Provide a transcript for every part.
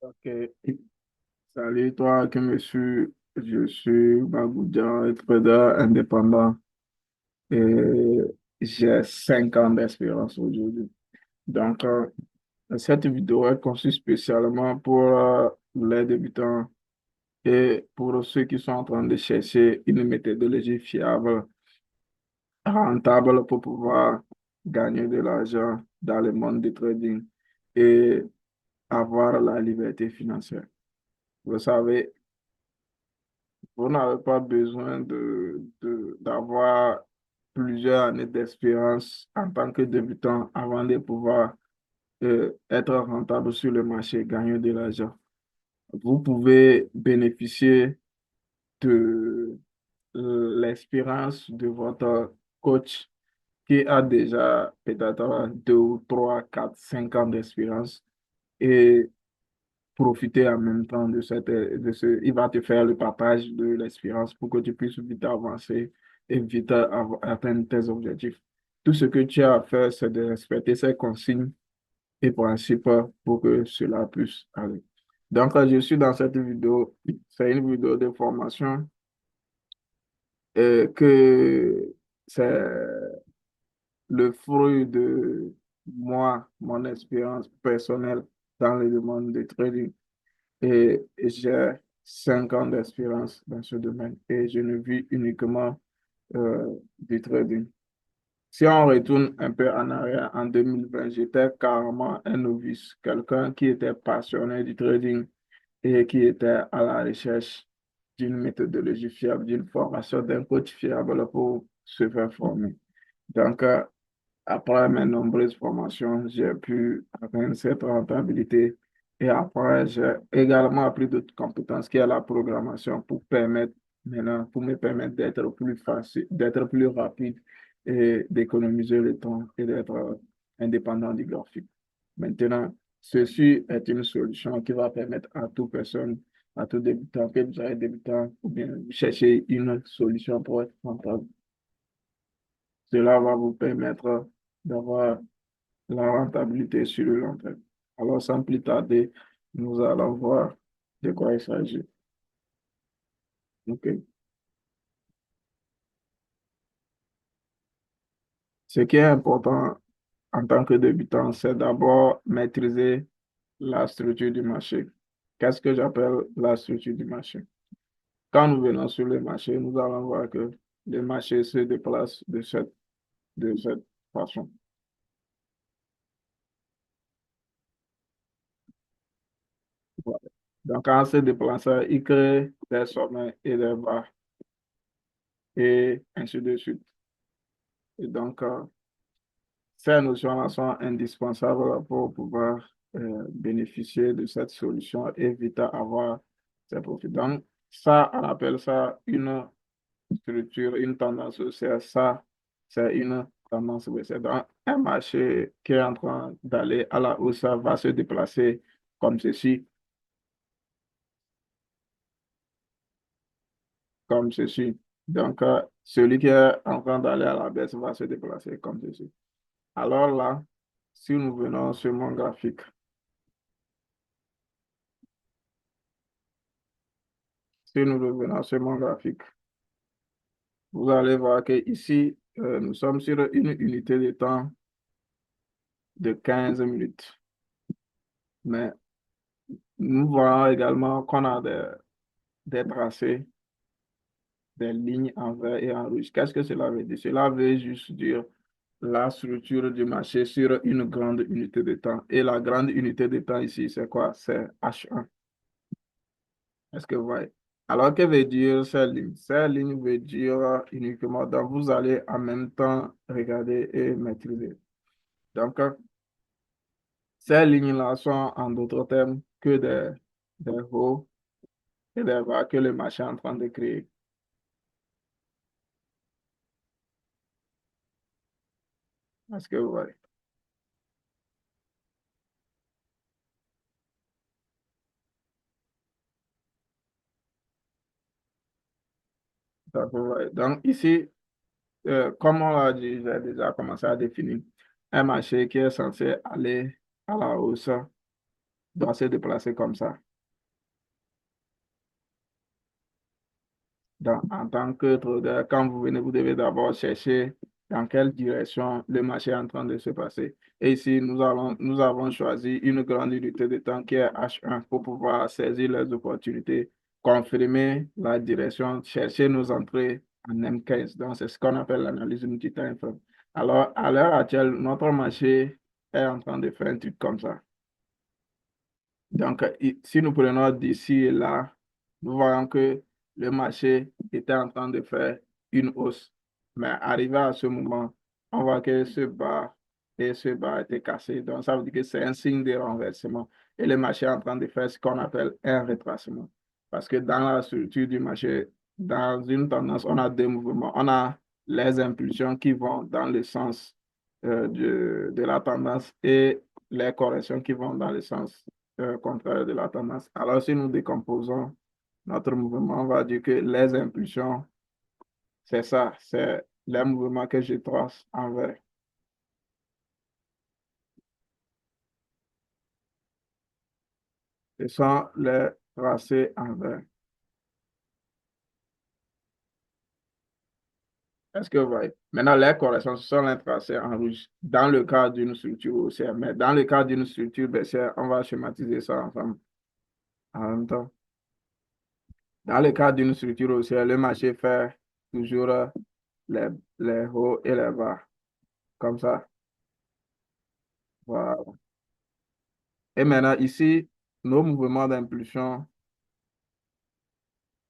Ok. Salut toi qui me suis, je suis Baboudian, trader indépendant et j'ai 5 ans d'expérience aujourd'hui. Donc, cette vidéo est conçue spécialement pour les débutants et pour ceux qui sont en train de chercher une méthodologie fiable, rentable pour pouvoir gagner de l'argent dans le monde du trading et avoir la liberté financière. Vous savez, vous n'avez pas besoin d'avoir plusieurs années d'expérience en tant que débutant avant de pouvoir être rentable sur le marché, gagner de l'argent. Vous pouvez bénéficier de l'expérience de votre coach qui a déjà peut-être 2 ou 3, 4, 5 ans d'expérience et profiter en même temps il va te faire le partage de l'expérience pour que tu puisses vite avancer et vite atteindre tes objectifs. Tout ce que tu as à faire, c'est de respecter ces consignes et principes pour que cela puisse aller. Donc, je suis dans cette vidéo. C'est une vidéo de formation que c'est le fruit de moi, mon expérience personnelle dans le monde du trading. Et j'ai 5 ans d'expérience dans ce domaine et je ne vis uniquement du trading. Si on retourne un peu en arrière, en 2020, j'étais carrément un novice, quelqu'un qui était passionné du trading et qui était à la recherche d'une méthodologie fiable, d'une formation, d'un coach fiable pour se faire former. Donc, après mes nombreuses formations, j'ai pu atteindre cette rentabilité. Et après, j'ai également appris d'autres compétences qui est la programmation pour me permettre d'être plus facile, d'être plus rapide et d'économiser le temps et d'être indépendant du graphique. Maintenant, ceci est une solution qui va permettre à toute personne, à tout débutant, que vous êtes débutant, ou bien chercher une solution pour être rentable. Cela va vous permettre d'avoir la rentabilité sur le long terme. Alors, sans plus tarder, nous allons voir de quoi il s'agit. OK. Ce qui est important en tant que débutant, c'est d'abord maîtriser la structure du marché. Qu'est-ce que j'appelle la structure du marché? Quand nous venons sur le marché, nous allons voir que le marché se déplace de cette façon. Voilà. Donc, en se déplaçant, il crée des sommets et des bas et ainsi de suite. Et donc, ces notions-là sont indispensables pour pouvoir bénéficier de cette solution et vite avoir ces profits. Donc, ça, on appelle ça une structure, une tendance haussière. Ça, c'est une tendance haussière. Donc, un marché qui est en train d'aller à la hausse va se déplacer comme ceci, comme ceci. Donc, celui qui est en train d'aller à la baisse va se déplacer comme ceci. Alors là, si nous venons sur mon graphique, si nous revenons sur mon graphique, vous allez voir que ici, nous sommes sur une unité de temps de 15 minutes. Mais nous voyons également qu'on a des tracés, des lignes en vert et en rouge. Qu'est-ce que cela veut dire? Cela veut juste dire la structure du marché sur une grande unité de temps. Et la grande unité de temps ici, c'est quoi? C'est H1. Est-ce que vous voyez? Alors, que veut dire ces lignes? Ces lignes veut dire uniquement, donc vous allez en même temps regarder et maîtriser. Donc, ces lignes-là sont en d'autres termes que des hauts et des bas que le marché est en train de créer. Est-ce que vous voyez? Donc, vous voyez. Donc, ici, comme on l'a dit, j'ai déjà commencé à définir un marché qui est censé aller à la hausse doit se déplacer comme ça. Donc, en tant que trader, quand vous venez, vous devez d'abord chercher dans quelle direction le marché est en train de se passer. Et ici, nous avons choisi une grande unité de temps qui est H1 pour pouvoir saisir les opportunités, confirmer la direction, chercher nos entrées en M15. Donc, c'est ce qu'on appelle l'analyse multi-time frame. Alors, à l'heure actuelle, notre marché est en train de faire un truc comme ça. Donc, si nous prenons d'ici et là, nous voyons que le marché était en train de faire une hausse. Mais arrivé à ce moment, on voit que ce bas et ce bas a été cassé. Donc, ça veut dire que c'est un signe de renversement. Et le marché est en train de faire ce qu'on appelle un retracement. Parce que dans la structure du marché, dans une tendance, on a deux mouvements. On a les impulsions qui vont dans le sens de la tendance et les corrections qui vont dans le sens contraire de la tendance. Alors, si nous décomposons notre mouvement, on va dire que les impulsions, c'est ça, c'est les mouvements que je trace en vert. Ce sont les tracés en vert. Est-ce que vous voyez? Maintenant, les corrections, ce sont les tracés en rouge dans le cas d'une structure haussière. Mais dans le cas d'une structure baissière, on va schématiser ça ensemble en même temps. Dans le cas d'une structure haussière, le marché fait toujours les, les hauts et les bas, comme ça. Voilà. Et maintenant, ici, nos mouvements d'impulsion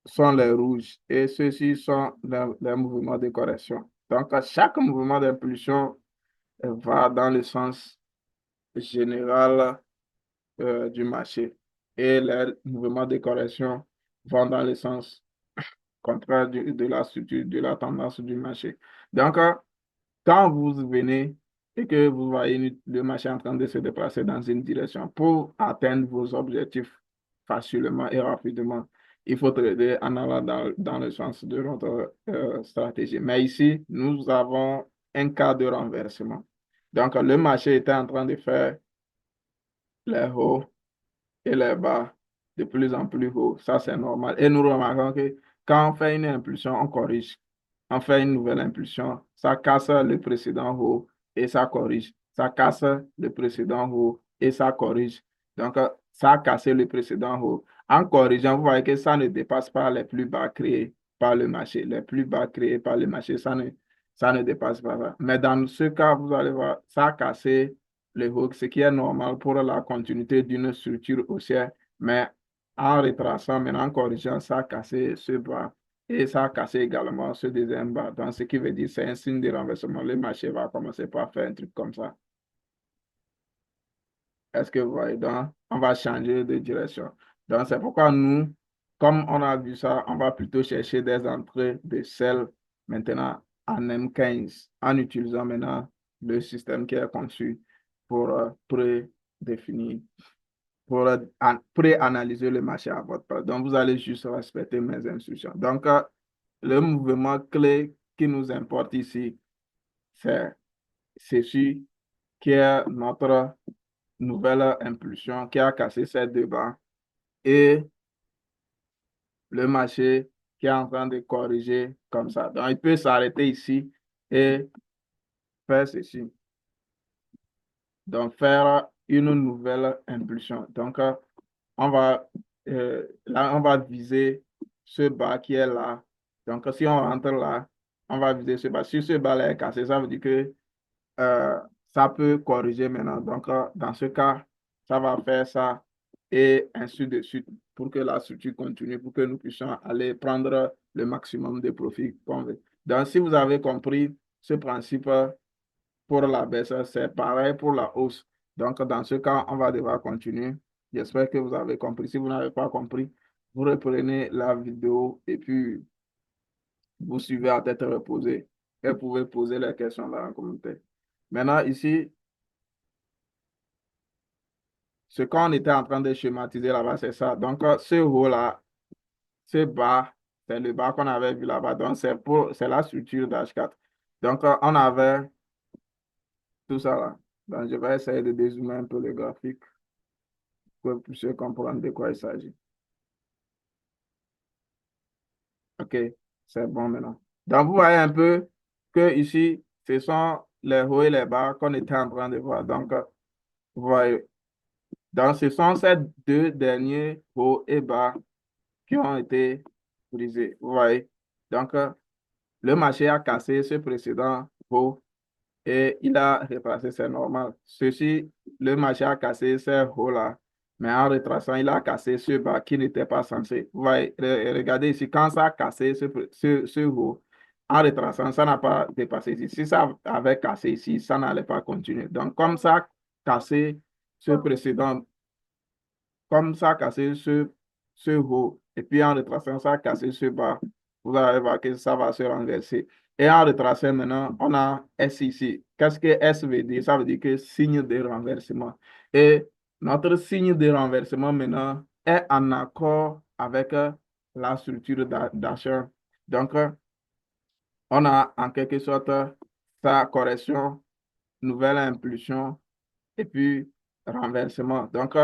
sont les rouges et ceux-ci sont les mouvements de correction. Donc, chaque mouvement d'impulsion va dans le sens général du marché et les mouvements de correction vont dans le sens contraire de la structure, de la tendance du marché. Donc, quand vous venez et que vous voyez le marché en train de se déplacer dans une direction pour atteindre vos objectifs facilement et rapidement, il faut trader en allant dans le sens de notre stratégie. Mais ici, nous avons un cas de renversement. Donc, le marché était en train de faire les hauts et les bas de plus en plus haut. Ça, c'est normal. Et nous remarquons que quand on fait une impulsion, on corrige. On fait une nouvelle impulsion, ça casse le précédent haut et ça corrige. Ça casse le précédent haut et ça corrige. Donc, ça a cassé le précédent haut. En corrigeant, vous voyez que ça ne dépasse pas les plus bas créés par le marché. Les plus bas créés par le marché, ça ne dépasse pas ça. Mais dans ce cas, vous allez voir, ça a cassé le haut, ce qui est normal pour la continuité d'une structure haussière. Mais en retraçant, maintenant en corrigeant, ça a cassé ce bas. Et ça a cassé également ce deuxième bas. Donc, ce qui veut dire c'est un signe de renversement. Le marché va commencer par faire un truc comme ça. Est-ce que vous voyez? Donc, on va changer de direction. Donc, c'est pourquoi nous, comme on a vu ça, on va plutôt chercher des entrées de sel maintenant en M15 en utilisant maintenant le système qui est conçu pour prédéfinir, pour pré-analyser le marché à votre place. Donc, vous allez juste respecter mes instructions. Donc, le mouvement clé qui nous importe ici, c'est ceci qui est notre nouvelle impulsion qui a cassé ces deux bas et le marché qui est en train de corriger comme ça. Donc, il peut s'arrêter ici et faire ceci. Donc, faire une nouvelle impulsion. Donc, là, on va viser ce bas qui est là. Donc, si on rentre là, on va viser ce bas. Si ce bas est cassé, ça veut dire que euh, ça peut corriger maintenant. Donc, dans ce cas, ça va faire ça et ainsi de suite pour que la structure continue, pour que nous puissions aller prendre le maximum de profit qu'on veut. Donc, si vous avez compris ce principe pour la baisse, c'est pareil pour la hausse. Donc, dans ce cas, on va devoir continuer. J'espère que vous avez compris. Si vous n'avez pas compris, vous reprenez la vidéo et puis vous suivez à tête reposée et vous pouvez poser les questions dans les commentaire. Maintenant, ici, ce qu'on était en train de schématiser là-bas, c'est ça. Donc, ce haut-là, ce bas, c'est le bas qu'on avait vu là-bas. Donc, c'est la structure d'H4. Donc, on avait tout ça là. Donc, je vais essayer de dézoomer un peu le graphique. que vous puissiez comprendre de quoi il s'agit. OK, c'est bon maintenant. Donc, vous voyez un peu que ici, ce sont les hauts et les bas qu'on était en train de voir. Donc, vous voyez, donc ce sont ces deux derniers hauts et bas qui ont été brisés. Vous voyez. Donc, le marché a cassé ce précédent haut et il a retracé, c'est normal. Ceci, le marché a cassé ces hauts-là, mais en retraçant, il a cassé ce bas qui n'était pas censé. Vous voyez, regardez ici, quand ça a cassé ce haut, en retraçant, ça n'a pas dépassé ici. Si ça avait cassé ici, ça n'allait pas continuer. Donc, comme ça a cassé ce précédent, comme ça a cassé ce haut, et puis en retraçant, ça a cassé ce bas, vous allez voir que ça va se renverser. Et en retraçant maintenant, on a S ici. Qu'est-ce que S veut dire? Ça veut dire que signe de renversement. Et notre signe de renversement maintenant est en accord avec la structure d'achat. Donc, on a en quelque sorte sa correction, nouvelle impulsion et puis renversement. Donc,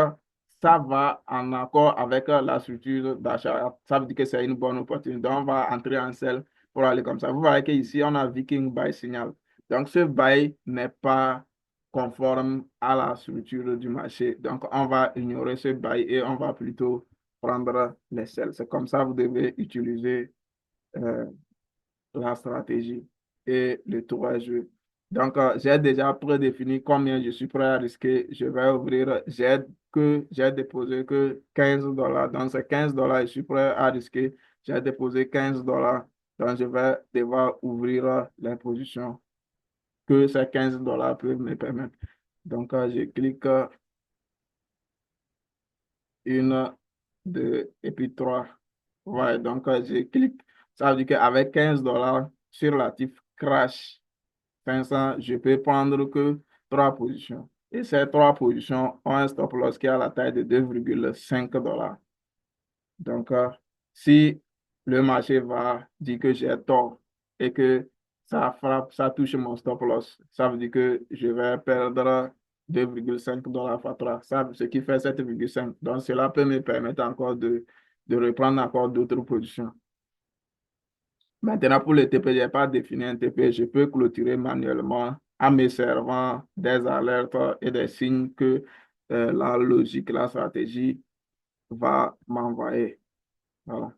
ça va en accord avec la structure d'achat. Ça veut dire que c'est une bonne opportunité. Donc, on va entrer en selle pour aller comme ça. Vous voyez qu'ici, on a Viking Buy signal. Donc, ce buy n'est pas conforme à la structure du marché. Donc, on va ignorer ce buy et on va plutôt prendre les selles. C'est comme ça que vous devez utiliser euh, la stratégie et le tour à jouer. Donc, j'ai déjà prédéfini combien je suis prêt à risquer. Je vais ouvrir, j'ai déposé que $15. Dans ces $15, je suis prêt à risquer. J'ai déposé $15. Donc, je vais devoir ouvrir les positions que ces $15 peuvent me permettre. Donc, je clique une, deux, et puis trois. Ouais, donc, je clique. Ça veut dire qu'avec $15 sur l'actif crash 500, je peux prendre que trois positions. Et ces trois positions ont un stop loss qui est à la taille de $2,5. Donc, si le marché va dire que j'ai tort et que ça frappe, ça touche mon stop loss, ça veut dire que je vais perdre $2,5 fois 3, ça, ce qui fait 7,5. Donc, cela peut me permettre encore de reprendre encore d'autres positions. Maintenant, pour le TP, je n'ai pas défini un TP. Je peux clôturer manuellement en me servant des alertes et des signes que la logique, la stratégie va m'envoyer. Voilà.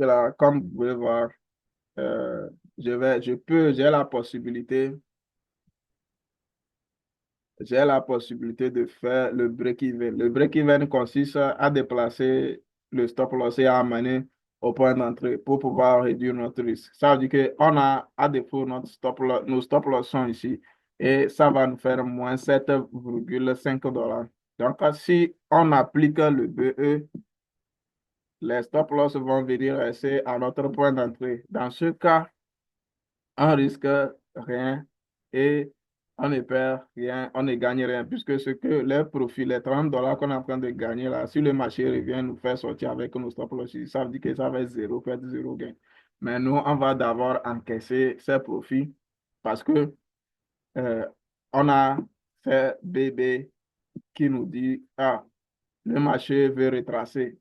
Là, comme vous pouvez voir, euh, j'ai la possibilité de faire le break-even. Le break-even consiste à déplacer le stop loss et à amener au point d'entrée pour pouvoir réduire notre risque. Ça veut dire qu'on a, à défaut, nos stop loss sont ici et ça va nous faire moins 7,5 $. Donc, si on applique le BE, les stop loss vont venir rester à notre point d'entrée. Dans ce cas, on risque rien et on ne perd rien, on ne gagne rien, puisque ce que les profits, les 30 $ qu'on est en train de gagner là, si le marché revient nous faire sortir avec nos stop loss, ça veut dire que ça va être zéro, faire zéro gain. Mais nous, on va d'abord encaisser ces profits parce que euh, on a fait bébé qui nous dit, ah, le marché veut retracer.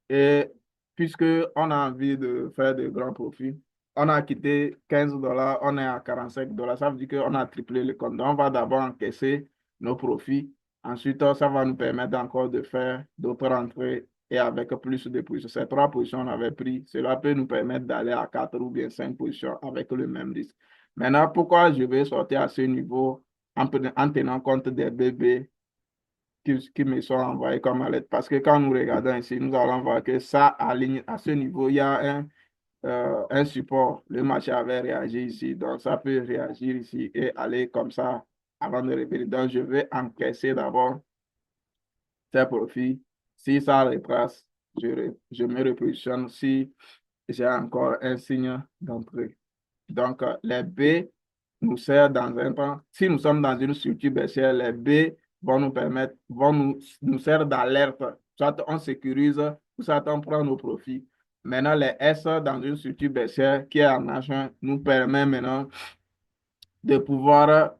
Et puisque on a envie de faire de grands profits, on a quitté 15 $, on est à 45 $. Ça veut dire qu'on a triplé le compte. Donc, on va d'abord encaisser nos profits. Ensuite, ça va nous permettre encore de faire d'autres entrées et avec plus de positions. Ces trois positions on avait pris, cela peut nous permettre d'aller à quatre ou bien cinq positions avec le même risque. Maintenant, pourquoi je vais sortir à ce niveau en tenant compte des bébés qui me sont envoyés comme alerte. Parce que quand nous regardons ici, nous allons voir que ça aligne à ce niveau, il y a un support. Le marché avait réagi ici, donc ça peut réagir ici et aller comme ça avant de revenir. Donc, je vais encaisser d'abord ces profits. Si ça retrace, je me repositionne si j'ai encore un signe d'entrée. Donc, les B nous servent dans un temps. Si nous sommes dans une structure baissière, les B vont nous servir d'alerte. Soit on sécurise, soit on prend nos profits. Maintenant, les S dans une structure baissière qui est en achat nous permet maintenant de pouvoir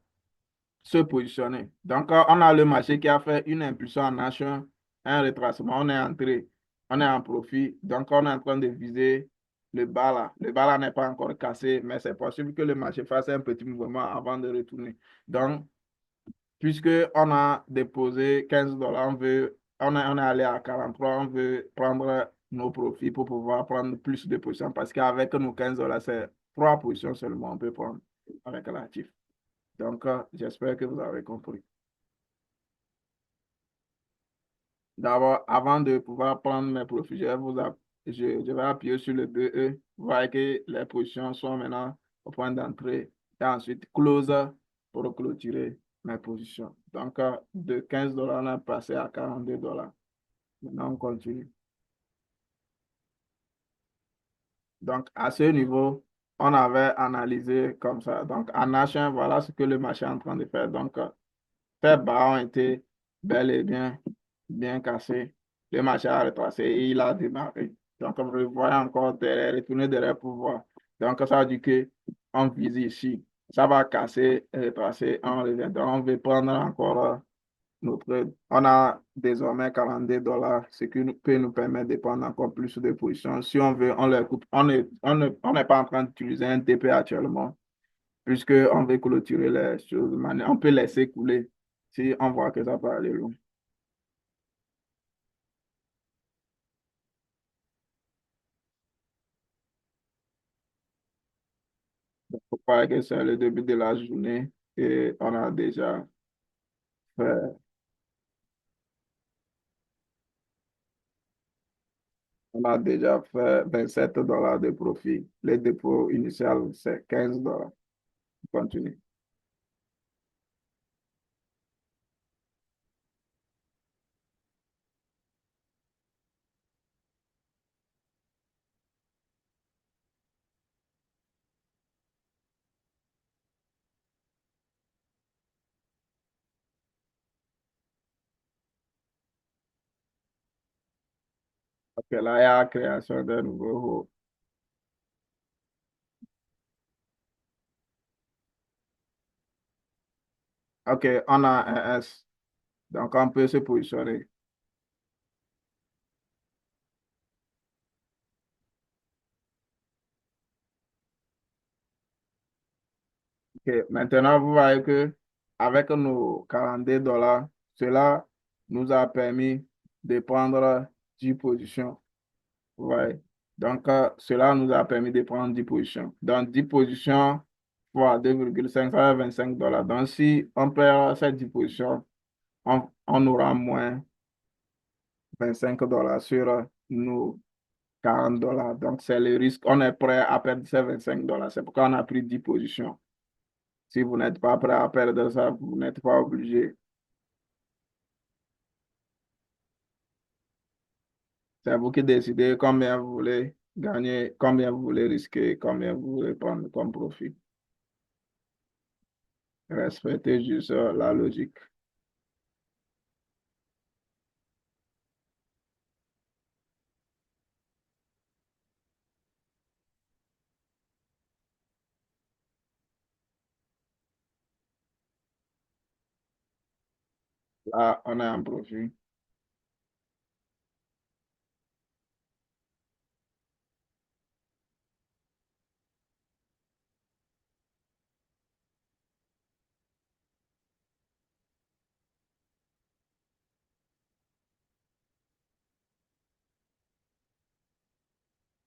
se positionner. Donc, on a le marché qui a fait une impulsion en achat, un retracement, on est entré, on est en profit. Donc, on est en train de viser le bas là. Le bas là n'est pas encore cassé, mais c'est possible que le marché fasse un petit mouvement avant de retourner. Donc, puisque on a déposé 15 $, on est allé à 43, on veut prendre nos profits pour pouvoir prendre plus de positions parce qu'avec nos 15 $, c'est trois positions seulement on peut prendre avec l'actif. Donc, j'espère que vous avez compris. D'abord, avant de pouvoir prendre mes profits, je vais appuyer sur le BE. Vous voyez que les positions sont maintenant au point d'entrée. Et ensuite, close pour clôturer mes positions. Donc, de 15 $, on a passé à 42 $. Maintenant, on continue. Donc, à ce niveau, on avait analysé comme ça. Donc, en achat, voilà ce que le marché est en train de faire. Donc, ces bas ont été bel et bien cassés. Le marché a retracé et il a démarré. Donc, on voit encore derrière, retourner derrière pour voir. Donc, ça veut dire qu'on vise ici. Ça va casser, retracer, on revient. Donc, on veut prendre encore notre. On a désormais 42 $, ce qui peut nous permettre de prendre encore plus de positions. Si on veut, on les coupe. On n'est pas en train d'utiliser un TP actuellement puisqu'on veut clôturer les choses. On peut laisser couler si on voit que ça peut aller loin. Il faut pas que c'est le début de la journée et fait, on a déjà fait 27 $ de profit. Le dépôt initial, c'est 15 $. Continue. Ok, là, il y a la création d'un nouveau haut. Ok, on a un S. Donc, on peut se positionner. Ok, maintenant, vous voyez que avec nos 42 $, cela nous a permis de prendre 10 positions. Ouais. Donc, cela nous a permis de prendre 10 positions. Donc, 10 positions fois 2,5, ça fait 25 $. Donc, si on perd ces 10 positions, on aura moins 25 $ sur nos $40. Donc, c'est le risque. On est prêt à perdre ces $25. C'est pourquoi on a pris 10 positions. Si vous n'êtes pas prêt à perdre ça, vous n'êtes pas obligé. C'est vous qui décidez combien vous voulez gagner, combien vous voulez risquer, combien vous voulez prendre comme profit. Respectez juste la logique. Là, on a un profit.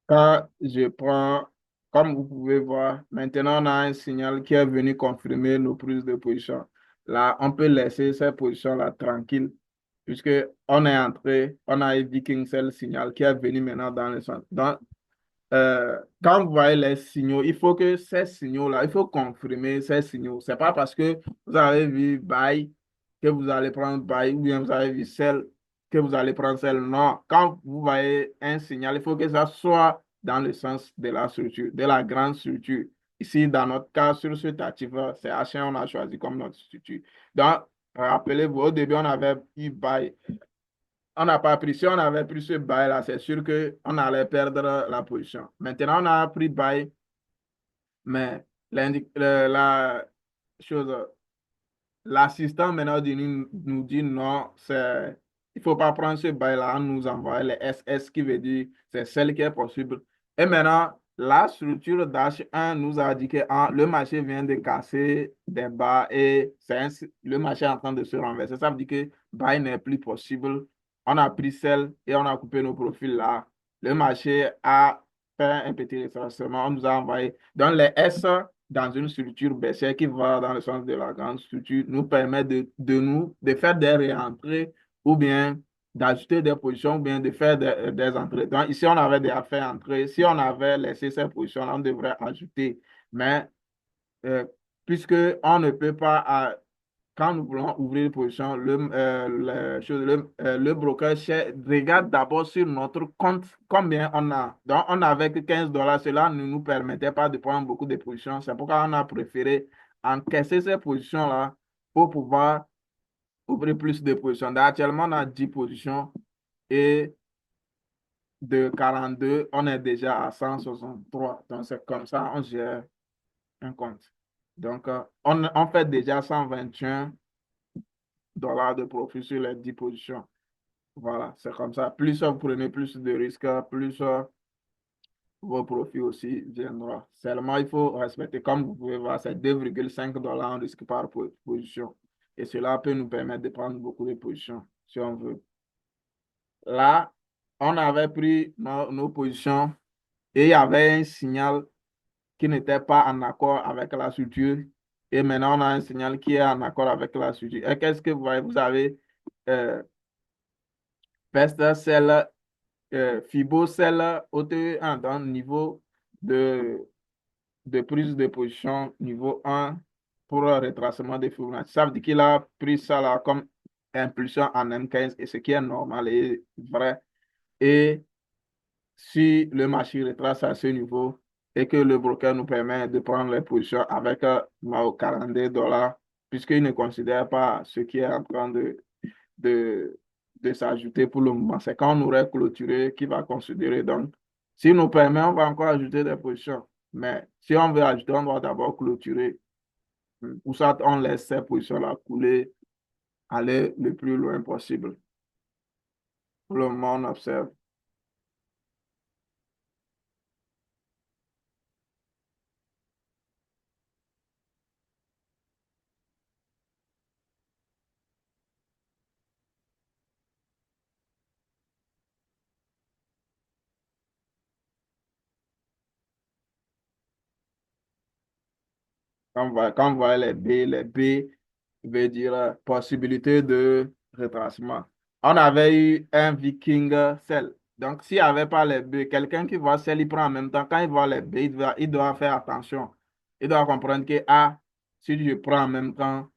Quand je prends, comme vous pouvez voir, maintenant on a un signal qui est venu confirmer nos prises de position. Là, on peut laisser ces positions-là tranquilles, puisque on est entré, on a évoqué un seul signal qui est venu maintenant dans le sens. Quand vous voyez les signaux, il faut que ces signaux-là, il faut confirmer ces signaux. C'est pas parce que vous avez vu buy que vous allez prendre buy ou bien vous avez vu sell que vous allez prendre sell. Non, quand vous voyez un signal, il faut que ça soit dans le sens de la structure, de la grande structure. Ici, dans notre cas, sur cet actif, c'est H1, on a choisi comme notre structure. Donc, rappelez-vous, au début, on avait eu buy. On n'a pas pris. Si on avait pris ce bail-là, c'est sûr qu'on allait perdre la position. Maintenant, on a pris bail, mais la chose, l'assistant maintenant nous dit non, il ne faut pas prendre ce bail-là, on nous envoie les SS qui veut dire c'est celle qui est possible. Et maintenant, la structure d'H1 nous a dit que le marché vient de casser des bas et le marché est en train de se renverser. Ça veut dire que bail n'est plus possible. On a pris celle et on a coupé nos profils là. Le marché a fait un petit retracement, on nous a envoyé. Donc les S dans une structure baissière qui va dans le sens de la grande structure nous permet de faire des réentrées ou bien d'ajouter des positions ou bien de faire des entrées. Donc ici, on avait déjà fait entrer. Si on avait laissé ces positions-là, on devrait ajouter. Mais euh, puisque on ne peut pas, quand nous voulons ouvrir une position, le broker regarde d'abord sur notre compte combien on a. Donc, on n'avait que $15. Cela ne nous permettait pas de prendre beaucoup de positions. C'est pourquoi on a préféré encaisser ces positions-là pour pouvoir ouvrir plus de positions. Donc, actuellement, on a 10 positions et de 42 on est déjà à 163. Donc, c'est comme ça, on gère un compte. Donc, on fait déjà $121 de profit sur les 10 positions. Voilà, c'est comme ça. Plus vous prenez plus de risques, plus vos profits aussi viendront. Seulement, il faut respecter, comme vous pouvez voir, c'est $2,5 en risque par position. Et cela peut nous permettre de prendre beaucoup de positions si on veut. Là, on avait pris nos positions et il y avait un signal qui n'était pas en accord avec la structure. Et maintenant, on a un signal qui est en accord avec la structure. Et qu'est-ce que vous voyez? Vous avez euh, Pesta Cell, Fibo Cell, OTE1 dans le niveau de, de prise de position niveau 1 pour le retracement des Fibonacci. Ça veut dire qu'il a pris ça là comme impulsion en M15 et ce qui est normal et vrai. Et si le marché retrace à ce niveau et que le broker nous permet de prendre les positions avec $42, puisqu'il ne considère pas ce qui est en train de, de s'ajouter pour le moment. C'est quand on aurait clôturé qu'il va considérer. Donc, s'il nous permet, on va encore ajouter des positions. Mais si on veut ajouter, on doit d'abord clôturer. Ou ça, on laisse ces positions-là couler, aller le plus loin possible. Pour le moment, on observe. Quand on voit les B veut dire possibilité de retracement. On avait eu un Viking Cell. Donc, s'il n'y avait pas les baies, quelqu'un qui voit celle, il prend en même temps. Quand il voit les baies, il doit faire attention. Il doit comprendre que, ah, si je prends en même temps,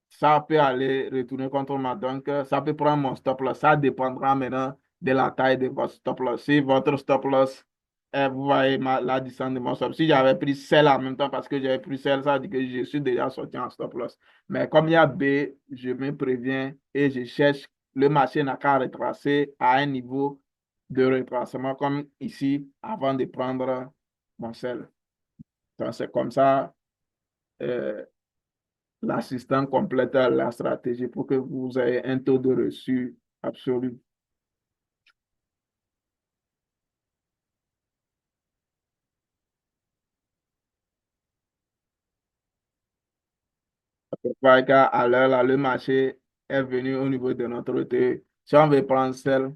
ça peut aller retourner contre moi. Donc, ça peut prendre mon stop loss. Ça dépendra maintenant de la taille de votre stop loss. Si votre stop loss, vous voyez la distance de mon stop. Si j'avais pris celle en même temps parce que j'avais pris celle, ça veut dire que je suis déjà sorti en stop loss. Mais comme il y a B, je me préviens et je cherche. Le marché n'a qu'à retracer à un niveau de retracement comme ici avant de prendre mon sel. Donc, c'est comme ça. euh, L'assistant complète la stratégie pour que vous ayez un taux de reçu absolu. Parce qu'à l'heure là, le marché est venu au niveau de notre taux. Si on veut prendre celle,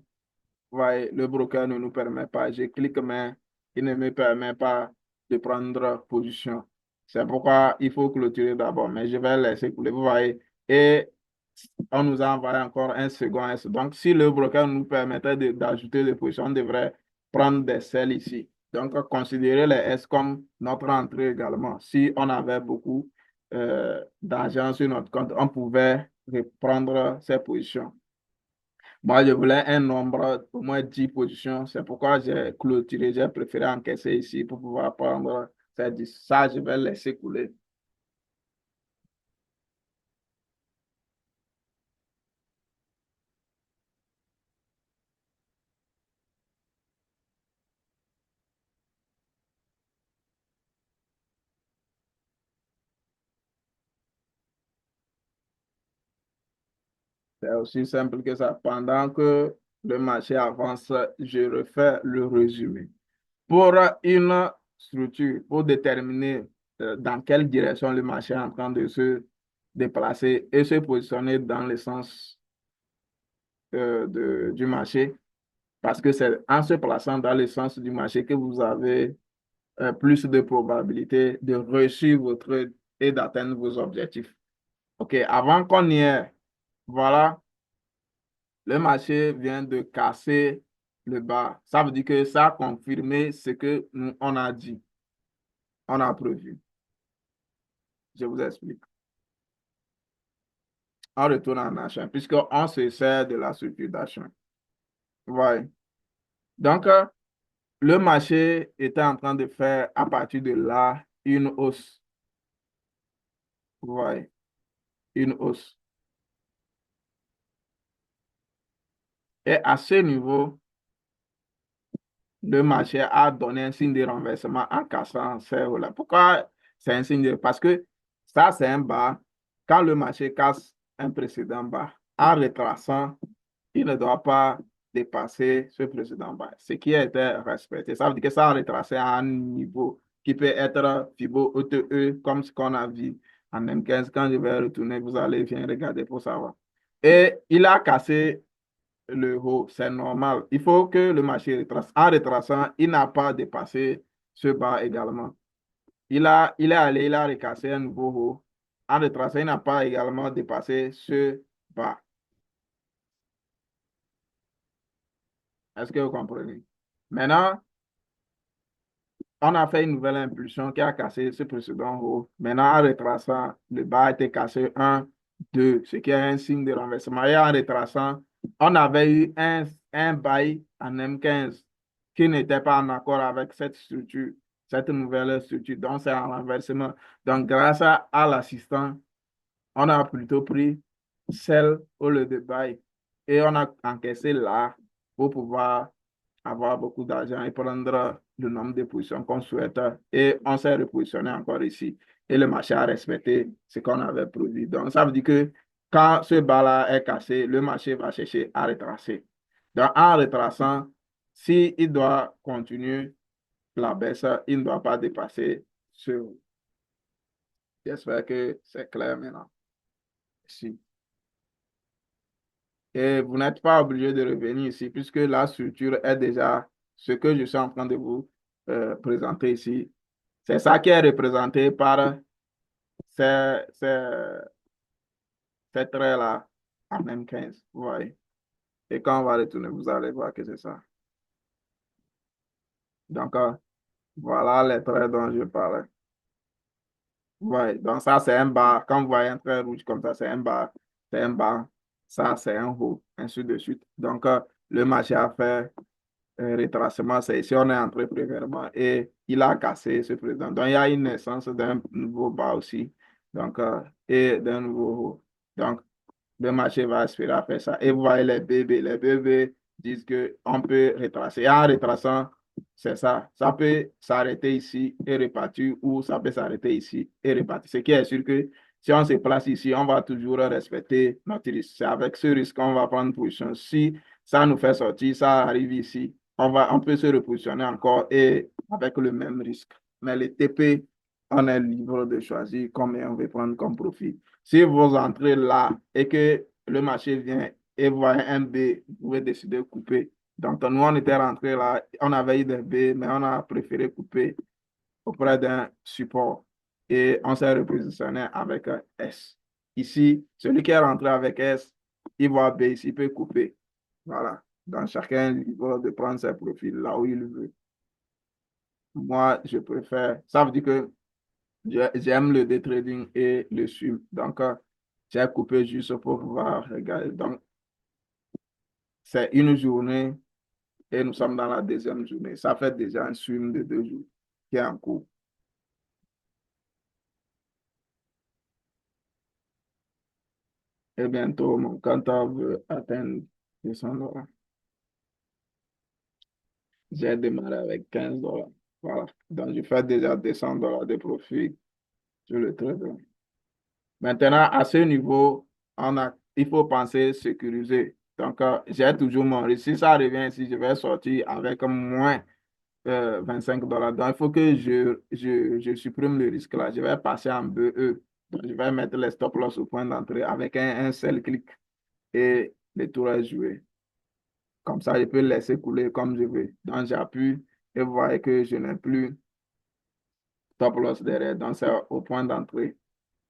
ouais, le broker ne nous permet pas. Je clique, mais il ne me permet pas de prendre position. C'est pourquoi il faut clôturer d'abord. Mais je vais laisser couler, vous voyez. Et on nous a envoyé encore un second S. Donc, si le broker nous permettait d'ajouter des positions, on devrait prendre des selles ici. Donc, considérer les S comme notre entrée également. Si on avait beaucoup d'argent sur notre compte, on pouvait reprendre ces positions. Moi, je voulais un nombre, au moins 10 positions. C'est pourquoi j'ai clôturé, j'ai préféré encaisser ici pour pouvoir prendre ces 10. Ça, je vais laisser couler. C'est aussi simple que ça. Pendant que le marché avance, je refais le résumé. Pour une structure, pour déterminer dans quelle direction le marché est en train de se déplacer et se positionner dans le sens du marché, parce que c'est en se plaçant dans le sens du marché que vous avez plus de probabilité de réussir votre et d'atteindre vos objectifs. OK, avant qu'on y ait, voilà, le marché vient de casser le bas. Ça veut dire que ça a confirmé ce que nous, on a dit, on a prévu. Je vous explique. On retourne en achat, puisqu'on se sert de la structure d'achat. Ouais. Donc, le marché était en train de faire à partir de là une hausse. Ouais, une hausse. Et à ce niveau, le marché a donné un signe de renversement en cassant ces hauts-là. Pourquoi c'est un signe de... Parce que ça, c'est un bas. Quand le marché casse un précédent bas, en retraçant, il ne doit pas dépasser ce précédent bas, ce qui a été respecté. Ça veut dire que ça a retracé à un niveau qui peut être FIBO, OTE, comme ce qu'on a vu en M15. Quand je vais retourner, vous allez venir regarder pour savoir. Et il a cassé le haut, c'est normal. Il faut que le marché retrace. En retraçant, il n'a pas dépassé ce bas également. Il est allé, il a recassé un nouveau haut. En retraçant, il n'a pas également dépassé ce bas. Est-ce que vous comprenez? Maintenant, on a fait une nouvelle impulsion qui a cassé ce précédent haut. Maintenant, en retraçant, le bas a été cassé un, 2, ce qui est un signe de renversement. Et en retraçant, on avait eu un bail en M15 qui n'était pas en accord avec cette structure, cette nouvelle structure. Donc, c'est un renversement. Donc, grâce à l'assistant, on a plutôt pris celle au lieu de bail et on a encaissé là pour pouvoir avoir beaucoup d'argent et prendre le nombre de positions qu'on souhaite. Et on s'est repositionné encore ici. Et le marché a respecté ce qu'on avait prévu. Donc, ça veut dire que quand ce bas-là est cassé, le marché va chercher à retracer. Donc, en retraçant, s'il doit continuer la baisse, il ne doit pas dépasser ce. J'espère que c'est clair maintenant. Si. Et vous n'êtes pas obligé de revenir ici puisque la structure est déjà ce que je suis en train de vous présenter ici. C'est ça qui est représenté par ces, ces, ces traits-là en M15. Vous voyez. Et quand on va retourner, vous allez voir que c'est ça. Donc, voilà les traits dont je parlais. Ouais, donc ça, c'est un bar. Quand vous voyez un trait rouge comme ça, c'est un bar. C'est un bar. Ça, c'est un haut, ainsi de suite. Donc, le marché a fait retracement, c'est ici, on est entré premièrement et il a cassé ce président. Donc, il y a une naissance d'un nouveau bas aussi. Donc, et d'un nouveau haut. Donc, le marché va aspirer à faire ça. Et vous voyez les bébés. Les bébés disent qu'on peut retracer. Et en retraçant, c'est ça. Ça peut s'arrêter ici et repartir ou ça peut s'arrêter ici et repartir. Ce qui est sûr que si on se place ici, on va toujours respecter notre risque. C'est avec ce risque qu'on va prendre position. Si ça nous fait sortir, ça arrive ici, on peut se repositionner encore et avec le même risque. Mais le TP, on est libre de choisir combien on veut prendre comme profit. Si vous entrez là et que le marché vient et vous voyez un B, vous pouvez décider de couper. Donc, nous, on était rentré là, on avait eu des B, mais on a préféré couper auprès d'un support et on s'est repositionné avec un S. Ici, celui qui est rentré avec S, il voit B ici, il peut couper. Voilà. Donc, chacun est libre de prendre ses profils là où il veut. Moi, je préfère. Ça veut dire que j'aime le day trading et le swim. Donc, j'ai coupé juste pour pouvoir regarder. Donc, c'est une journée et nous sommes dans la deuxième journée. Ça fait déjà un swim de 2 jours qui est en cours. Et bientôt, mon comptable veut atteindre 200 dollars. J'ai démarré avec 15 dollars. Voilà. Donc, je fais déjà 200 dollars de profit sur le trading. Maintenant, à ce niveau, il faut penser sécuriser. Donc, j'ai toujours mon risque. Si ça revient ici, je vais sortir avec moins 25 dollars. Donc, il faut que je supprime le risque là. Je vais passer en BE. Donc, je vais mettre les stop loss au point d'entrée avec un seul clic et le tour est joué. Comme ça, je peux laisser couler comme je veux. Donc, j'appuie et vous voyez que je n'ai plus stop loss derrière. Donc, c'est au point d'entrée.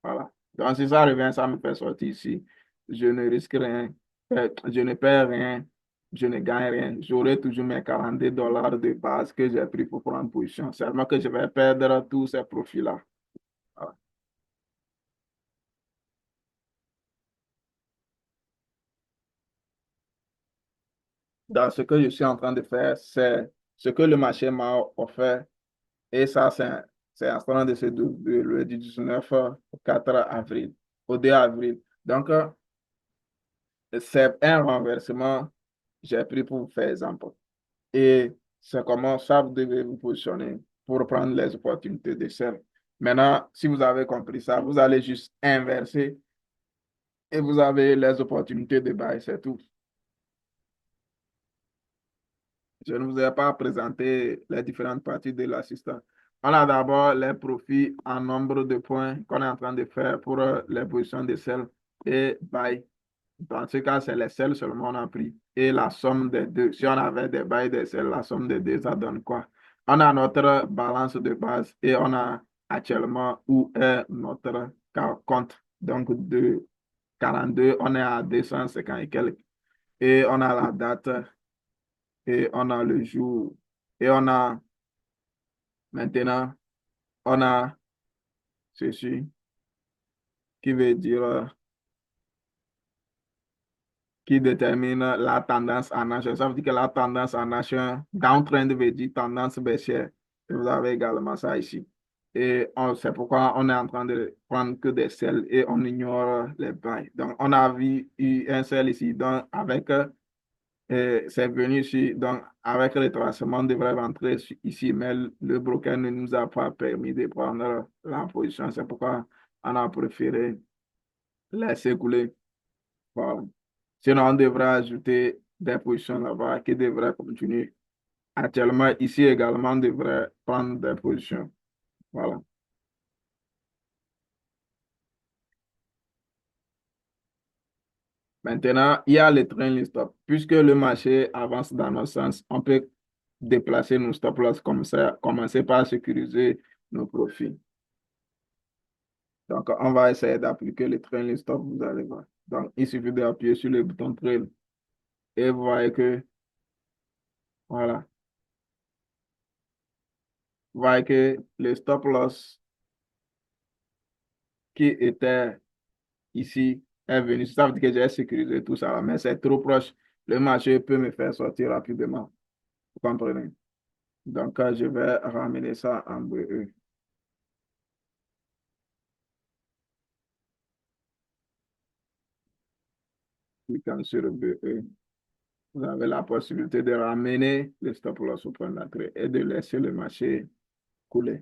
Voilà. Donc, si ça revient, ça me fait sortir ici. Je ne risque rien. Je ne perds rien. Je ne gagne rien. J'aurai toujours mes 42 dollars de base que j'ai pris pour prendre position. Seulement que je vais perdre tous ces profits-là. Voilà. Donc, ce que je suis en train de faire, c'est ce que le marché m'a offert. Et ça, c'est en train de se doubler le du 19 au 4 avril, au 2 avril. Donc, c'est un renversement. J'ai pris pour faire exemple. Et c'est comment ça vous devez vous positionner pour prendre les opportunités de sel. Maintenant, si vous avez compris ça, vous allez juste inverser et vous avez les opportunités de buy, c'est tout. Je ne vous ai pas présenté les différentes parties de l'assistant. On a d'abord les profits en nombre de points qu'on est en train de faire pour les positions de sel et buy. Dans ce cas, c'est les sels seulement on a pris. Et la somme des deux. Si on avait des buy et des sels, la somme des deux, ça donne quoi? On a notre balance de base et on a actuellement où est notre compte. Donc, de 42, on est à 250 et quelques. Et on a la date et on a le jour. Et on a maintenant, on a ceci qui veut dire qui détermine la tendance en action. Ça veut dire que la tendance en action, downtrend veut dire tendance baissière. Et vous avez également ça ici. Et c'est pourquoi on est en train de prendre que des sels et on ignore les buys. Donc, on a vu un sel ici. Donc, avec, c'est venu ici. Donc, avec le tracement, on devrait rentrer ici. Mais le broker ne nous a pas permis de prendre la position. C'est pourquoi on a préféré laisser couler. Voilà. Sinon, on devrait ajouter des positions là-bas qui devraient continuer. Actuellement, ici également, on devrait prendre des positions. Voilà. Maintenant, il y a le trailing stop. Puisque le marché avance dans notre sens, on peut déplacer nos stop loss comme ça, commencer par sécuriser nos profits. Donc, on va essayer d'appliquer le trailing stop, vous allez voir. Donc, il suffit d'appuyer sur le bouton trail et vous voyez que, voilà, Vous voyez que le stop loss qui était ici est venu. Ça veut dire que j'ai sécurisé tout ça, mais c'est trop proche. Le marché peut me faire sortir rapidement. Vous comprenez? Donc, je vais ramener ça en BE. Cliquant sur BE, vous avez la possibilité de ramener le stop loss au point d'entrée et de laisser le marché couler.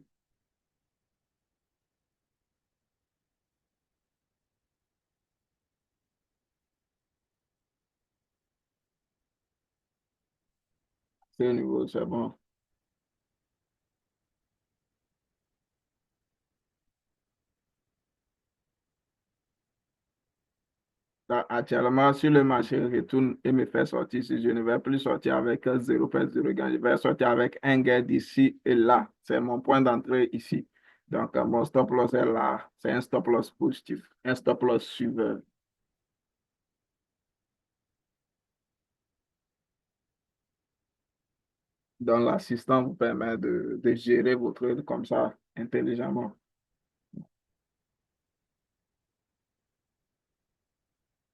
Ce niveau, c'est bon. Actuellement, si le marché retourne et me fait sortir, si je ne vais plus sortir avec 0,0 gain, je vais sortir avec un gain d'ici et là. C'est mon point d'entrée ici. Donc, mon stop loss est là. C'est un stop loss positif, un stop loss suiveur. Donc, l'assistant vous permet de gérer vos trades comme ça, intelligemment.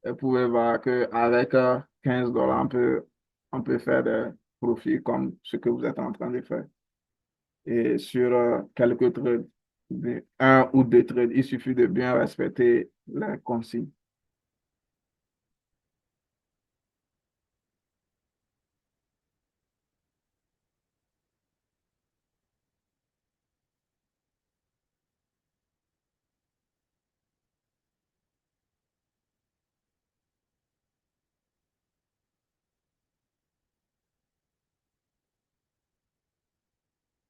Et vous pouvez voir qu'avec 15 dollars, on peut faire des profits comme ce que vous êtes en train de faire. Et sur quelques trades, un ou deux trades, il suffit de bien respecter les consignes.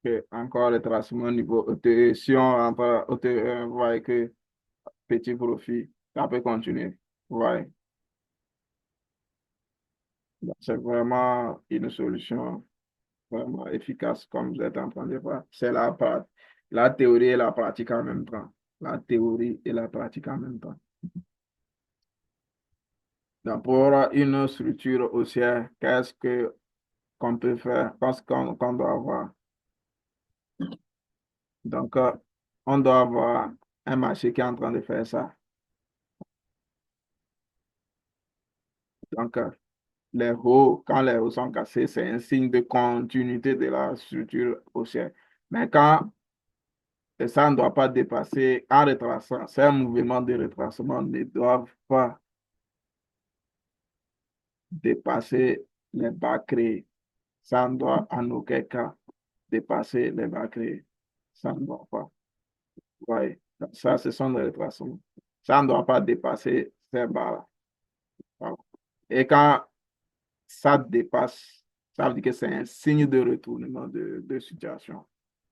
Et encore le tracement au niveau ETE, si on rentre au ETE, vous voyez que petit profit, ça peut continuer. Vous voyez. Donc, c'est vraiment une solution vraiment efficace comme vous êtes en train de voir. C'est la théorie et la pratique en même temps. La théorie et la pratique en même temps. Donc, pour une structure haussière, qu'est-ce que qu'on peut faire? Parce qu'on doit avoir. Donc, on doit avoir un marché qui est en train de faire ça. Donc, les hauts, quand les hauts sont cassés, c'est un signe de continuité de la structure haussière. Mais quand ça ne doit pas dépasser en retraçant, c'est un mouvement de retracement, ne doivent pas dépasser les bas créés. Ça ne doit en aucun cas dépasser les bas créés. Ça ne doit pas. Ouais. Ça, ce sont des retracements. Ça ne doit pas dépasser ces bas-là. Voilà. Et quand ça dépasse, ça veut dire que c'est un signe de retournement de situation.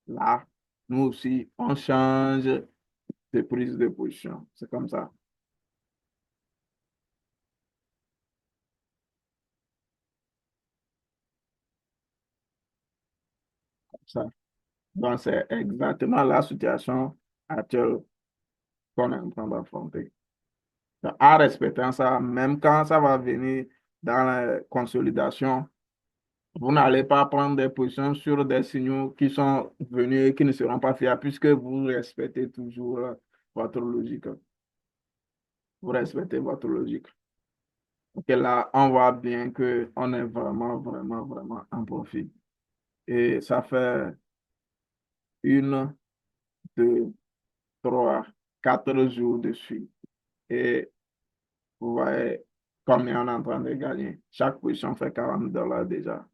Là, nous aussi, on change de prise de position. C'est comme ça. Comme ça. Donc, c'est exactement la situation actuelle qu'on est en train d'affronter. En respectant ça, même quand ça va venir dans la consolidation, vous n'allez pas prendre des positions sur des signaux qui sont venus et qui ne seront pas fiables puisque vous respectez toujours votre logique. Vous respectez votre logique. Ok, là, on voit bien que on est vraiment en profit. Et ça fait une, deux, trois, 4 jours de suite. Et vous voyez combien on est en train de gagner. Chaque position fait 40 dollars déjà.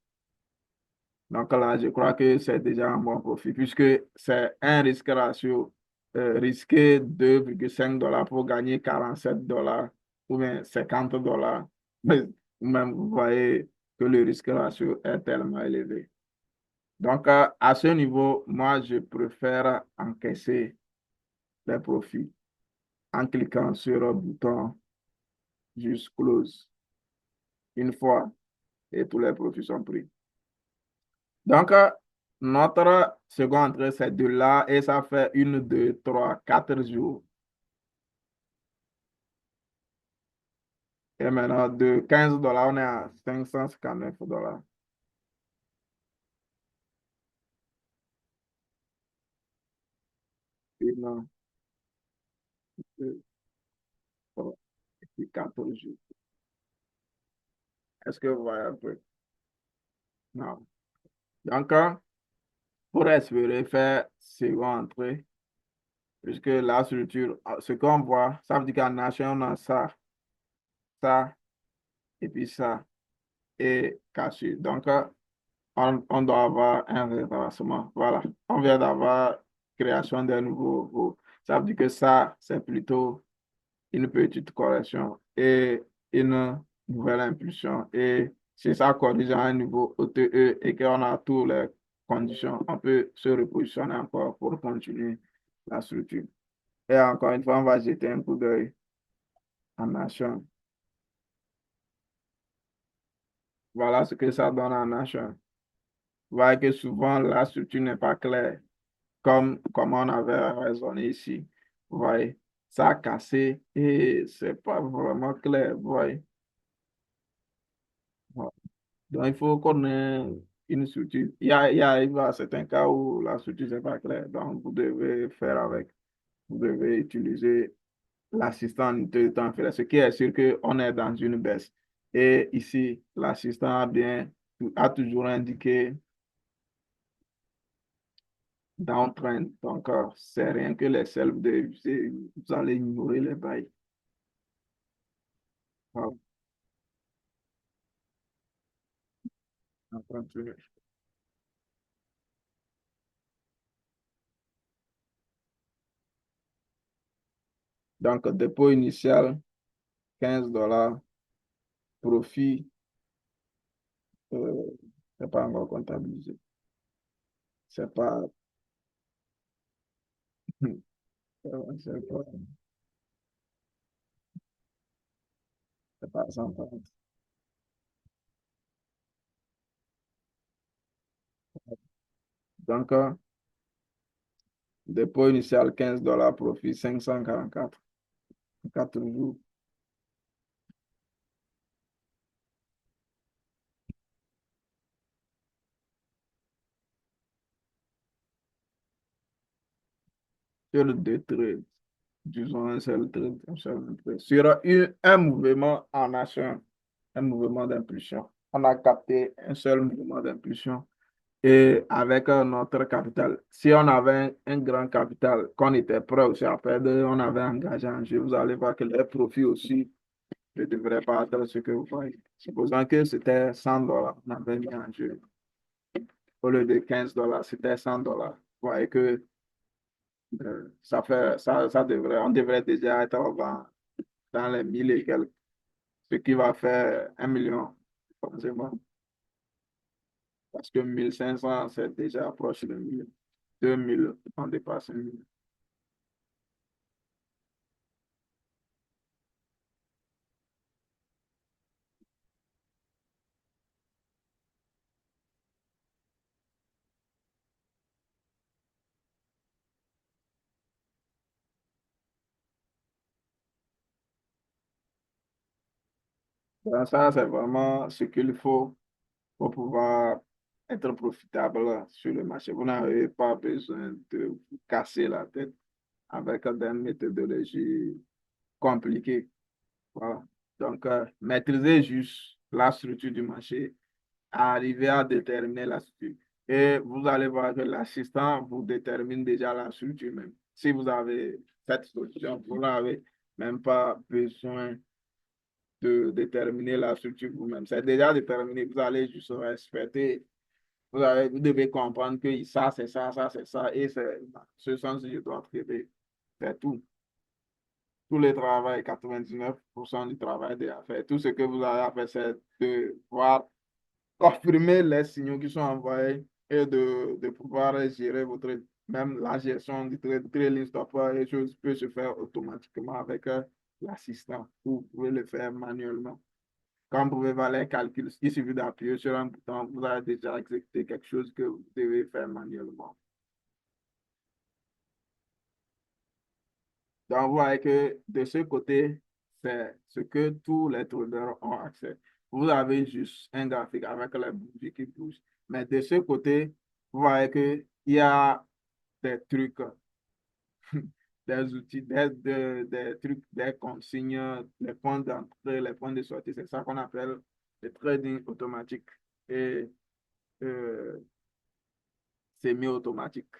Donc là, je crois que c'est déjà un bon profit puisque c'est un risque ratio risqué 2,5 dollars pour gagner 47 dollars ou bien 50 dollars. Mais même, vous voyez que le risque ratio est tellement élevé. Donc, à ce niveau, moi, je préfère encaisser les profits en cliquant sur le bouton juste close une fois et tous les profits sont pris. Donc, notre second entrée, c'est de là et ça fait une, deux, trois, 4 jours. Et maintenant, de 15 dollars, on est à 559 dollars. non, deux, trois, et 14 jours. Est-ce que vous voyez un peu? Non. Donc, pour espérer faire second entrée, puisque la structure, ce qu'on voit, ça veut dire qu'en nation, on a ça, ça, et puis ça, et cassure. Donc, on doit avoir un rétablissement. Voilà. On vient d'avoir création d'un nouveau mot. Ça veut dire que ça, c'est plutôt une petite correction et une nouvelle impulsion. Et si ça corrige à un niveau OTE et qu'on a toutes les conditions, on peut se repositionner encore pour continuer la structure. Et encore une fois, on va jeter un coup d'œil en nation. Voilà ce que ça donne en nation. Vous voyez que souvent, la structure n'est pas claire, comme on avait raisonné ici. Vous voyez, ça a cassé et c'est pas vraiment clair. Vous voyez. Voilà. Donc, il faut qu'on ait une structure. Il y a certains cas où la structure n'est pas claire. Donc, vous devez faire avec. Vous devez utiliser l'assistant de temps fait. Ce qui est sûr qu'on est dans une baisse. Et ici, l'assistant a toujours indiqué downtrend. Donc, c'est rien que les self vous allez ignorer les bails. Voilà. On continue. Donc, dépôt initial, $15. Profit, euh, c'est pas encore comptabilisé. C'est pas, c'est pas, c'est pas 130. Donc, dépôt initial $15, profit 544. 4 jours. Sur deux trades, disons un seul trade, un seul trade. Sur un mouvement en action, un mouvement d'impulsion. On a capté un seul mouvement d'impulsion. Et avec notre capital, si on avait un grand capital, qu'on était prêt aussi à perdre, on avait engagé en jeu, vous allez voir que les profits aussi ne devraient pas être ce que vous voyez. Supposons que c'était $100, on avait mis en jeu. Au lieu de $15, c'était $100. Vous voyez que on devrait déjà être dans les mille et quelques, ce qui va faire 1 million, forcément. Parce que 1 500 c'est déjà proche de 1000. 2000, on dépasse 1 000. Donc ça, c'est vraiment ce qu'il faut pour pouvoir être profitable sur le marché. Vous n'avez pas besoin de vous casser la tête avec des méthodologies compliquées. Voilà. Donc, maîtriser juste la structure du marché, arriver à déterminer la structure. Et vous allez voir que l'assistant vous détermine déjà la structure même. Si vous avez cette solution, vous n'avez même pas besoin de déterminer la structure vous-même. C'est déjà déterminé. Vous allez juste respecter. Vous devez comprendre que ça, c'est ça. Et c'est ce sens que je dois traiter. C'est tout. Tout le travail, 99% du travail déjà fait. Tout ce que vous avez à faire, c'est de voir confirmer les signaux qui sont envoyés et de pouvoir gérer votre, même la gestion du trailing stopper et choses peut se faire automatiquement avec l'assistant. Vous pouvez le faire manuellement. Quand vous pouvez faire les calculs, il suffit d'appuyer sur un bouton, vous avez déjà exécuté quelque chose que vous devez faire manuellement. Donc, vous voyez que de ce côté, c'est ce que tous les traders ont accès. Vous avez juste un graphique avec les bougies qui bougent. Mais de ce côté, vous voyez qu'il y a des trucs des outils, des trucs, des consignes, les points d'entrée, les points de sortie. C'est ça qu'on appelle le trading automatique et euh, semi-automatique.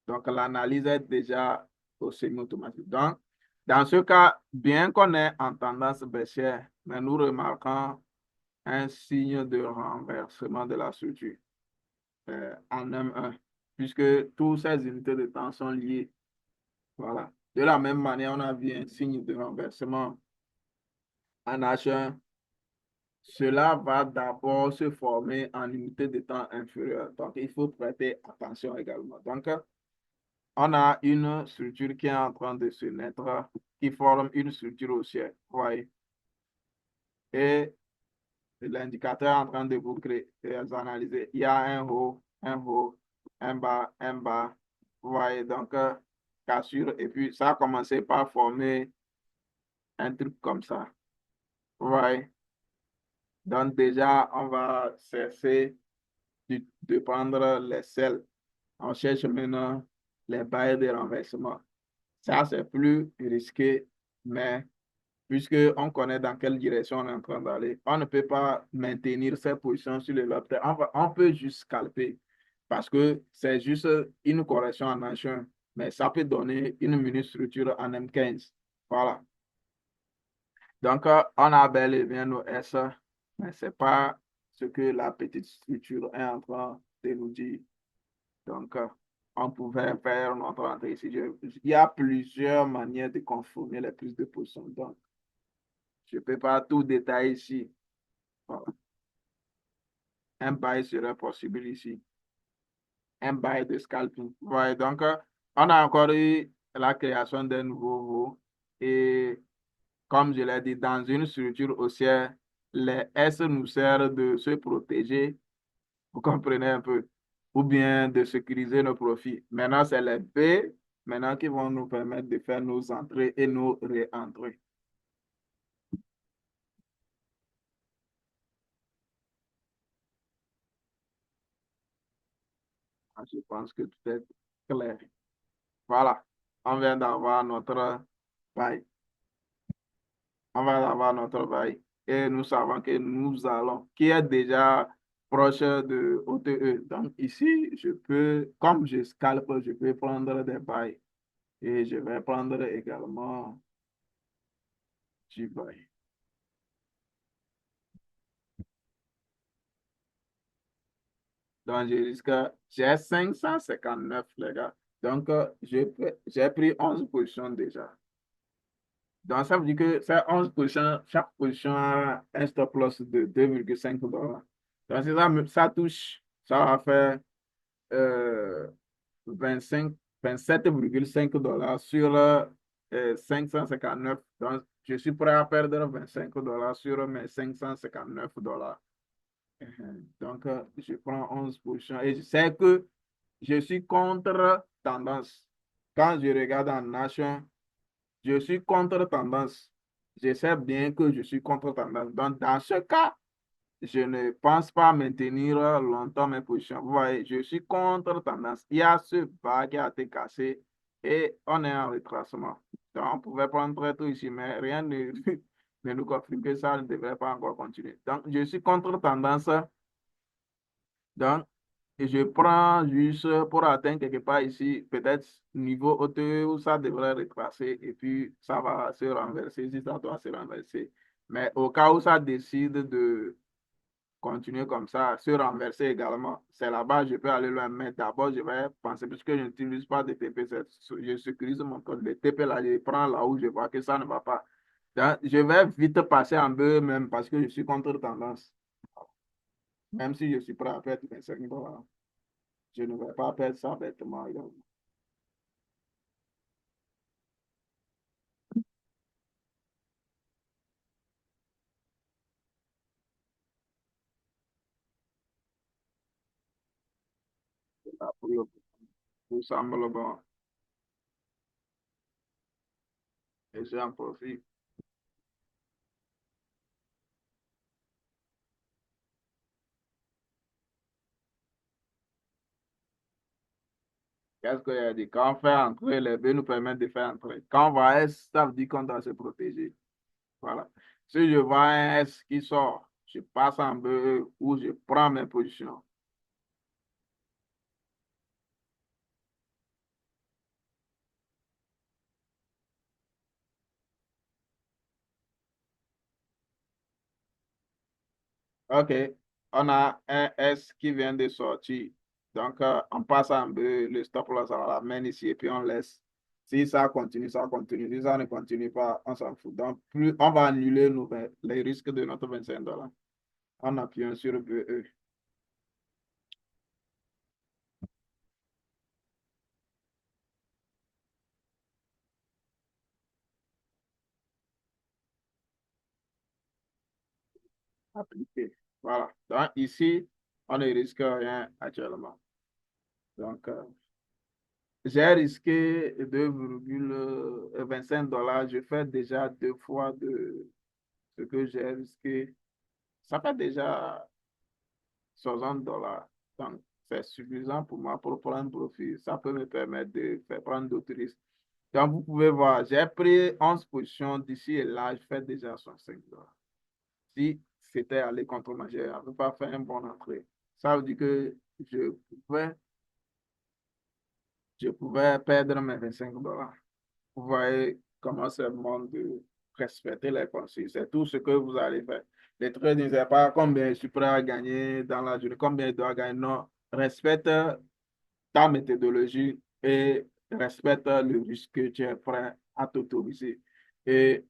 Donc, l'analyse est déjà au semi-automatique. Donc, dans ce cas, bien qu'on est en tendance baissière, mais nous remarquons un signe de renversement de la structure en M1, puisque toutes ces unités de temps sont liées. Voilà. De la même manière, on a vu un signe de renversement en H1. Cela va d'abord se former en unité de temps inférieure. Donc, il faut prêter attention également. Donc, on a une structure qui est en train de se naître, qui forme une structure haussière. Voyez. Et l'indicateur est en train de vous créer et analyser. Il y a un haut, un bas. Vous voyez, donc, cassure. Et puis, ça a commencé par former un truc comme ça. Vous voyez. Donc, déjà, on va cesser de prendre les selles. On cherche maintenant les bails de renversement. Ça, c'est plus risqué, mais puisque on connaît dans quelle direction on est en train d'aller, on ne peut pas maintenir ces positions sur le long terme. On peut juste scalper parce que c'est juste une correction en H1, mais ça peut donner une mini structure en M15. Voilà. Donc, on a bel et bien nos S, mais ce n'est pas ce que la petite structure est en train de nous dire. Donc, on pouvait faire notre entrée ici. Il y a plusieurs manières de conformer les prises de position. Donc, je ne peux pas tout détailler ici. Voilà. Un bail serait possible ici. Un bail de scalping. Voilà. Donc, on a encore eu la création d'un nouveau veau. Et comme je l'ai dit, dans une structure haussière, les S nous servent de se protéger. Vous comprenez un peu? Ou bien de sécuriser nos profits. Maintenant, c'est les B maintenant qui vont nous permettre de faire nos entrées et nos réentrées. Je pense que tout est clair. Voilà. On vient d'avoir notre bail. On va avoir notre bail. Et nous savons que nous allons, qui est déjà proche de OTE. Donc ici, je peux, comme je scalpe, je peux prendre des bails. Et je vais prendre également du bail. Donc, j'ai 559 les gars. Donc, j'ai pris 11 positions déjà. Donc, ça veut dire que ces 11 positions, chaque position a un stop loss de 2,5 $. Donc, si ça touche, ça va faire euh, 25, 27,5 $ sur 559. Donc, je suis prêt à perdre 25 $ sur mes 559 $. Donc, je prends 11 positions et je sais que je suis contre tendance. Quand je regarde en nation, je suis contre tendance. Je sais bien que je suis contre tendance. Donc, dans ce cas, je ne pense pas maintenir longtemps mes positions. Vous voyez, je suis contre tendance. Il y a ce bas qui a été cassé et on est en retracement. Donc, on pouvait prendre tout ici, mais rien ne, ne nous confirme que ça ne devrait pas encore continuer. Donc, je suis contre tendance. Donc, je prends juste pour atteindre quelque part ici, peut-être niveau hauteur où ça devrait retracer et puis ça va se renverser si ça doit se renverser. Mais au cas où ça décide de continuer comme ça, se renverser également, c'est là-bas je peux aller loin. Mais d'abord, je vais penser, puisque je n'utilise pas de TP, je sécurise mon code. Le TP là, je prends là où je vois que ça ne va pas. Donc, je vais vite passer en deux même parce que je suis contre tendance. Même si je suis prêt à faire 25 $. Je ne vais pas perdre ça bêtement. Tout semble bon. Et j'en profite. Qu'est-ce qu'il a dit? Quand on fait entrer, les B nous permettent de faire entrer. Quand on va à S, ça veut dire qu'on doit se protéger. Voilà. Si je vois un S qui sort, je passe en B ou je prends mes positions. OK. On a un S qui vient de sortir. Donc, on passe en B, le stop loss, on l'amène ici et puis on laisse. Si ça continue, ça continue. Si ça ne continue pas, on s'en fout. Donc, plus on va annuler les risques de notre $25 en appuyant sur BE. Appliqué. Voilà. Donc, ici, on ne risque rien actuellement. Donc, j'ai risqué $2,25. Je fais déjà deux fois de ce que j'ai risqué. Ça fait déjà $60. Donc, c'est suffisant pour moi pour prendre profit. Ça peut me permettre de faire prendre d'autres risques. Donc, vous pouvez voir, j'ai pris 11 positions d'ici et là, je fais déjà $65. Si c'était aller contre moi, je n'avais pas fait un bon entrée. Ça veut dire que pouvais, je pouvais perdre mes $25. Vous voyez comment c'est le monde de respecter les consignes. C'est tout ce que vous allez faire. Les trading, ce n'est pas combien je suis prêt à gagner dans la journée, combien je dois gagner. Non, respecte ta méthodologie et respecte le risque que tu es prêt à t'autoriser. Et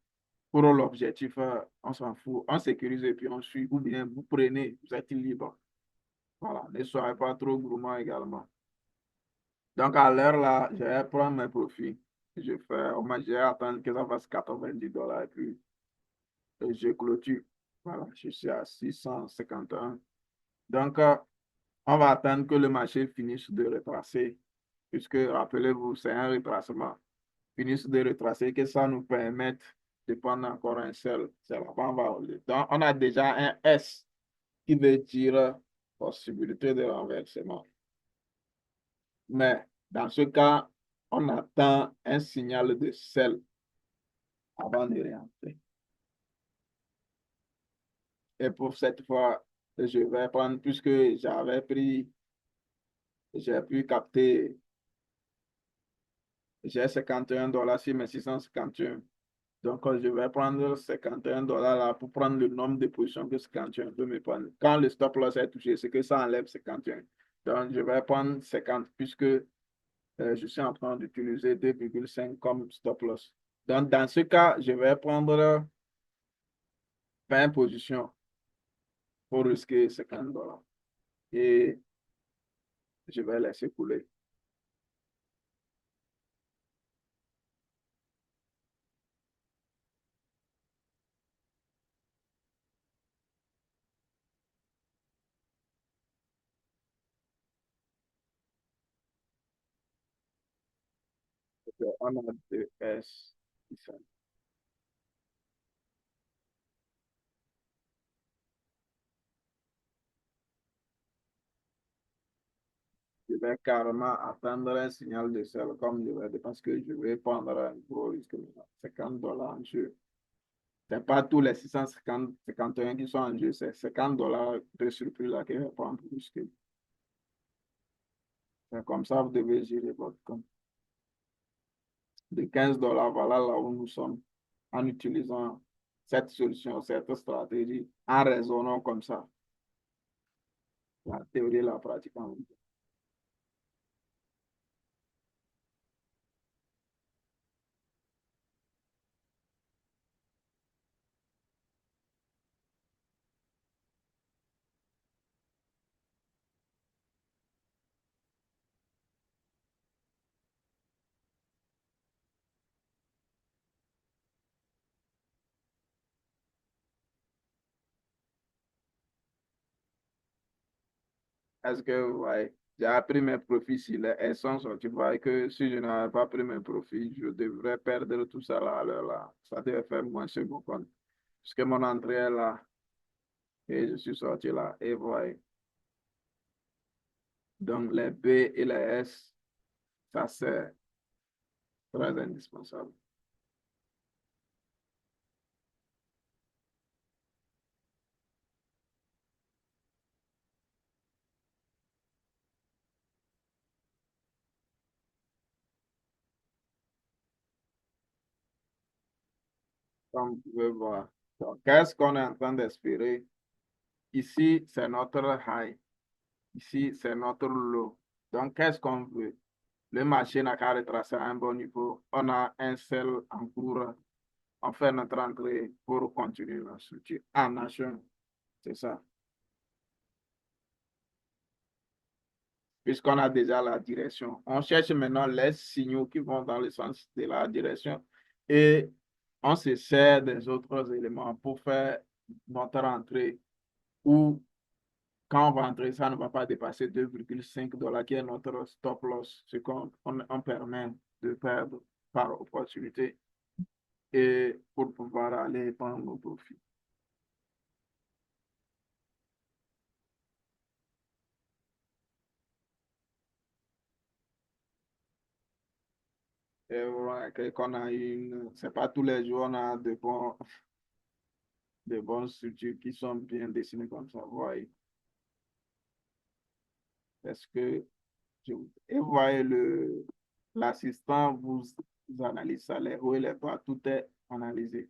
pour l'objectif, on s'en fout, on sécurise et puis on suit. Ou bien vous prenez, vous êtes libre. Voilà, ne soyez pas trop gourmand également. Donc, à l'heure là, je vais prendre mes profits. Je fais, au moins, je vais attendre que ça fasse $90 et puis je clôture. Voilà, je suis à 651. Donc, on va attendre que le marché finisse de retracer, puisque, rappelez-vous, c'est un retracement. Finisse de retracer, que ça nous permette de prendre encore un seul. C'est là on va rouler. Donc, on a déjà un S qui veut dire possibilité de renversement. Mais dans ce cas, on attend un signal de sel avant de réentrer. Et pour cette fois, je vais prendre, puisque j'ai pu capter, j'ai $51 sur mes 651. Donc, je vais prendre $51 là pour prendre le nombre de positions que 51 peut me prendre. Quand le stop loss est touché, c'est que ça enlève 51. Donc, je vais prendre 50 puisque je suis en train d'utiliser 2,5 comme stop loss. Donc, dans ce cas, je vais prendre 20 positions pour risquer $50. Et je vais laisser couler. On a deux S ici. Je vais carrément attendre un signal de sel comme je vais, parce que je vais prendre un gros risque maintenant. $50 en jeu. Ce n'est pas tous les 650, 51 qui sont en jeu, c'est $50 de surplus là que je vais prendre pour risquer. C'est comme ça, vous devez gérer votre compte. De $15, voilà là où nous sommes en utilisant cette solution, cette stratégie, en raisonnant comme ça, la théorie et la pratique en même temps. Est-ce que, ouais, j'ai appris mes profits si les elles sont sorties. Tu vois que si je n'avais pas pris mes profits, je devrais perdre tout ça là, là. Ça devait faire moins sur mon compte. Puisque mon entrée est là et je suis sorti là. Et voilà. Donc, les B et les S. Ça, c'est très indispensable. Comme vous pouvez voir. Donc, qu'est-ce qu'on est en train d'espérer? Ici, c'est notre high. Ici, c'est notre low. Donc, qu'est-ce qu'on veut? Le marché n'a qu'à retracer à un bon niveau. On a un seul en cours. On fait notre entrée pour continuer la structure en nation. C'est ça. Puisqu'on a déjà la direction. On cherche maintenant les signaux qui vont dans le sens de la direction et on se sert des autres éléments pour faire notre entrée ou quand on va entrer, ça ne va pas dépasser 2,5 $ qui est notre stop loss, ce qu'on permet de perdre par opportunité et pour pouvoir aller prendre nos profits. Et voilà, qu'on a c'est pas tous les jours on a de bonnes structures qui sont bien dessinées comme ça. Vous voyez. Est-ce que et vous voyez l'assistant vous analyse ça, les hauts et les bas, tout est analysé.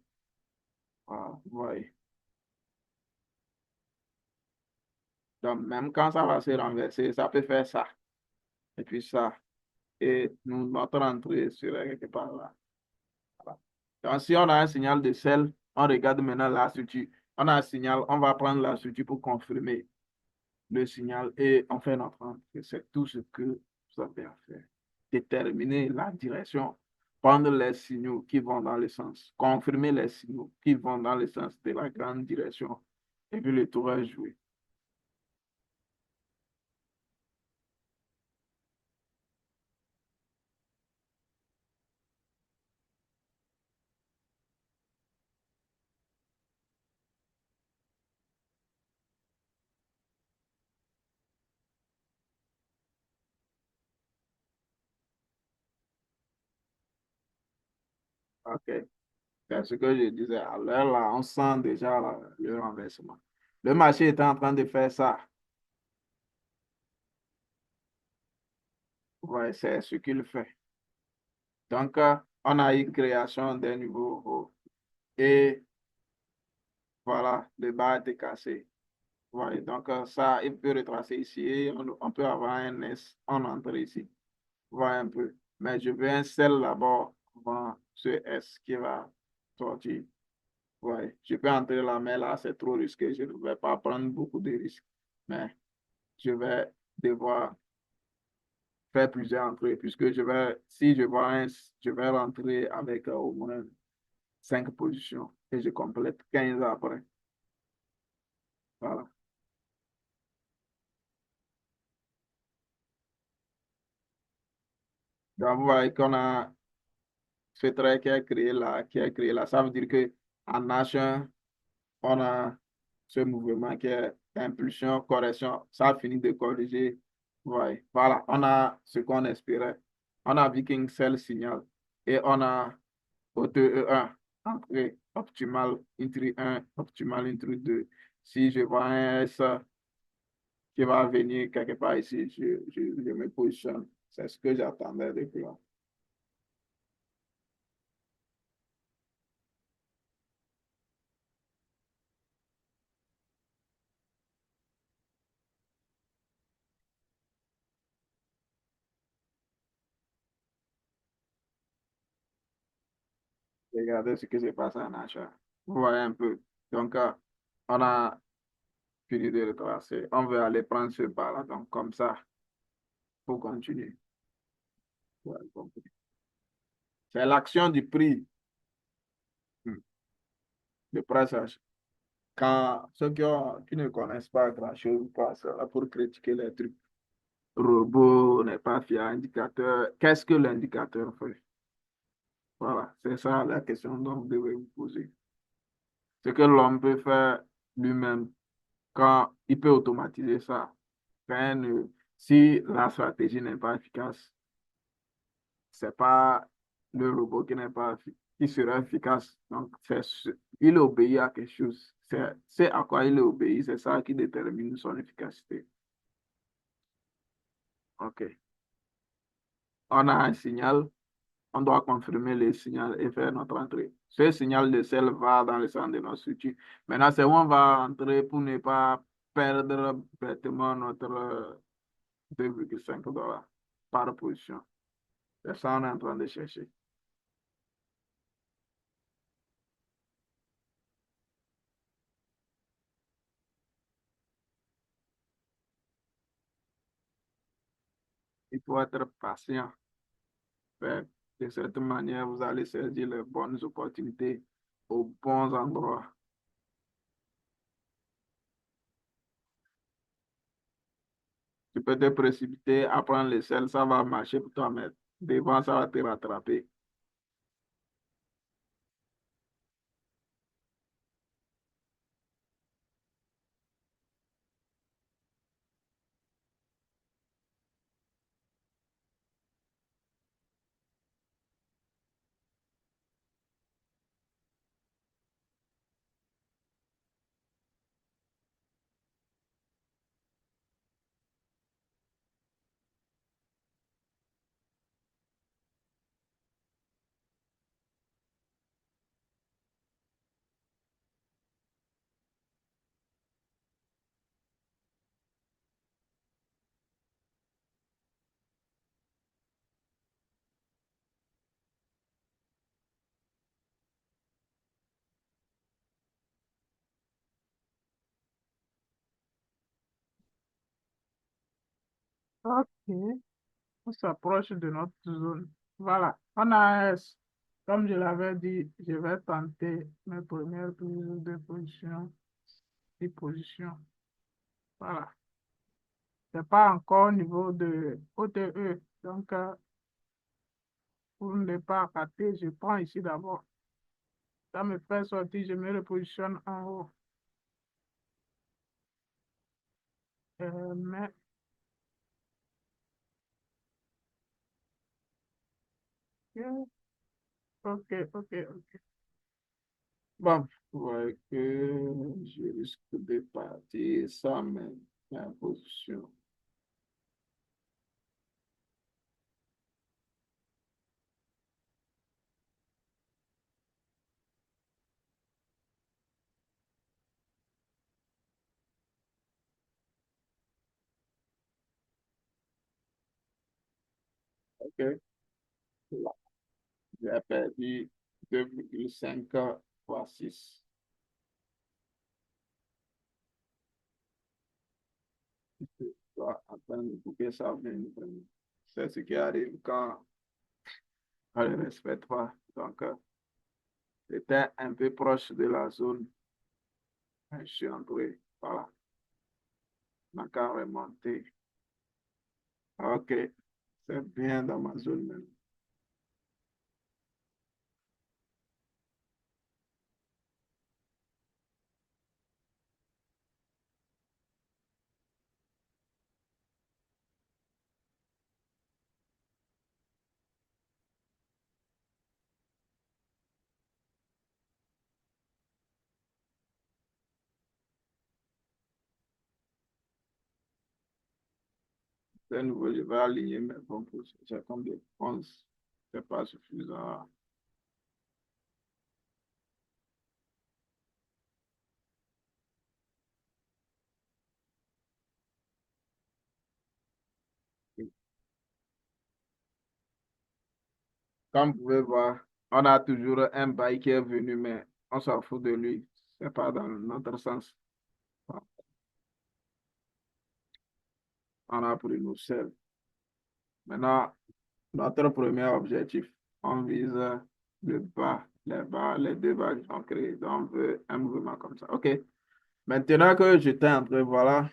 Voilà, vous voyez. Donc, même quand ça va se renverser, ça peut faire ça. Et puis ça. Et notre entrée serait quelque part là. Voilà. Donc, si on a un signal de sel, on regarde maintenant la structure. On a un signal, on va prendre la structure pour confirmer le signal et on fait notre entrée. C'est tout ce que vous avez à faire. Déterminer la direction, prendre les signaux qui vont dans le sens, confirmer les signaux qui vont dans le sens de la grande direction. Et puis le tour est joué. OK. C'est ce que je disais. À l'heure là, on sent déjà le renversement. Le marché est en train de faire ça. Ouais, c'est ce qu'il fait. Donc, on a eu création d'un nouveau haut. Et voilà, le bas a été cassé. Ouais, donc, ça, il peut retracer ici et on peut avoir un S en entrée ici. Voilà un peu. Mais je veux un sel là-bas avant ce S qui va sortir. Ouais, je peux entrer là, mais là, c'est trop risqué. Je ne vais pas prendre beaucoup de risques. Mais je vais devoir faire plusieurs entrées puisque si je vois je vais rentrer avec au moins 5 positions et je complète 15 après. Voilà. Donc, vous voyez qu'on a ce trait qui est créé là. Ça veut dire que en nage, on a ce mouvement qui est impulsion, correction. Ça a fini de corriger. Ouais. Voilà, on a ce qu'on espérait. On a vu qu'un seul signal et on a OTE1, entrée optimale, intrus 1, optimale, intrus 2. Si je vois un S qui va venir quelque part ici, je me positionne. C'est ce que j'attendais depuis là. Regardez ce qui se passe en achat. Vous voyez un peu. Donc, on a fini de retracer. On veut aller prendre ce pas-là. Donc, comme ça, pour continuer. Ouais, compris. C'est l'action du prix, le pressage. Quand ceux qui ne connaissent pas grand-chose passent là pour critiquer les trucs. Robot n'est pas fiable, indicateur. Qu'est-ce que l'indicateur fait? Voilà, c'est ça la question dont vous devez vous poser. Ce que l'homme peut faire lui-même quand il peut automatiser ça. Si la stratégie n'est pas efficace, c'est pas le robot qui n'est pas, qui sera efficace. Donc, il obéit à quelque chose. C'est à quoi il obéit, c'est ça qui détermine son efficacité. OK. On a un signal, on doit confirmer le signal et faire notre entrée. Ce signal de sel va dans le centre de notre structure. Maintenant, c'est où on va entrer pour ne pas perdre bêtement notre 2,5 $ par position. C'est ça qu'on est en train de chercher. Il faut être patient. Fait, de cette manière, vous allez saisir les bonnes opportunités aux bons endroits. Tu peux te précipiter à prendre le sel, ça va marcher pour toi, mais devant, ça va te rattraper. Ok, on s'approche de notre zone. Voilà, on a un S. Comme je l'avais dit, je vais tenter mes premières prises de position et position. Voilà, c'est pas encore au niveau de OTE. Donc, pour ne pas rater, je prends ici d'abord. Ça me fait sortir, je me repositionne en haut. Mais, ok, ok, ok. Bon, ouais, que je risque de partir sans ma position. Ok, là, j'ai perdu 2,5 fois 6. Je dois attendre pour que ça vienne. C'est ce qui arrive quand on ne respecte pas. Donc, c'était un peu proche de la zone. Je suis entré. Voilà, on a qu'à remonter. Ok, c'est bien dans ma zone même. De nouveau, je vais aligner mes bons pouces. J'ai comme des 11. C'est pas suffisant. Comme vous pouvez voir, on a toujours un bail qui est venu, mais on s'en fout de lui. C'est pas dans notre sens. On a pris nous seuls. Maintenant, notre premier objectif, on vise le bas, les bas, les deux bas qui sont créés. Donc, on veut un mouvement comme ça. OK. Maintenant que j'étais entré, voilà,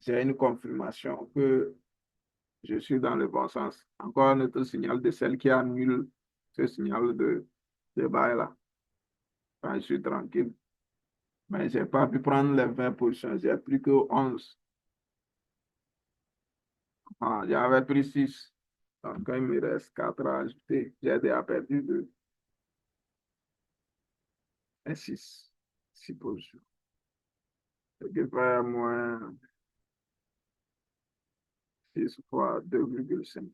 j'ai une confirmation que je suis dans le bon sens. Encore un autre signal de celle qui annule ce signal de bail là. Enfin, je suis tranquille. Mais je n'ai pas pu prendre les 20 positions. J'ai plus que 11. Ah, j'avais pris 6. Donc, quand il me reste 4 à ajouter, j'ai déjà perdu 2 et 6. 6 positions. Ce qui fait moins 6 fois 2,5.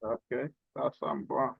OK, ça me va.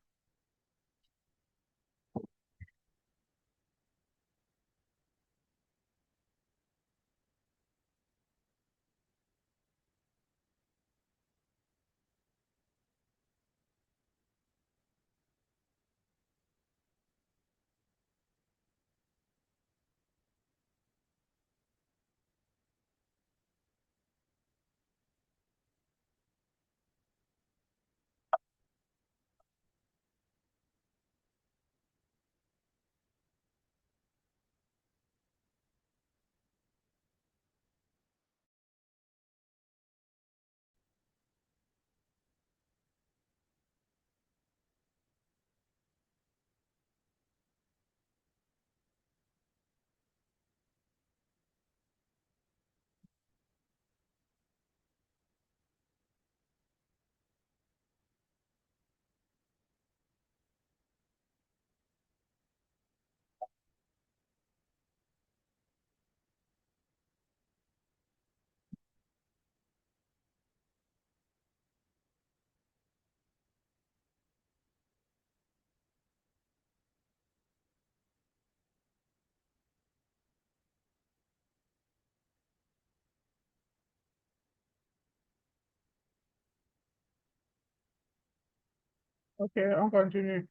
OK, on continue.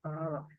Voilà.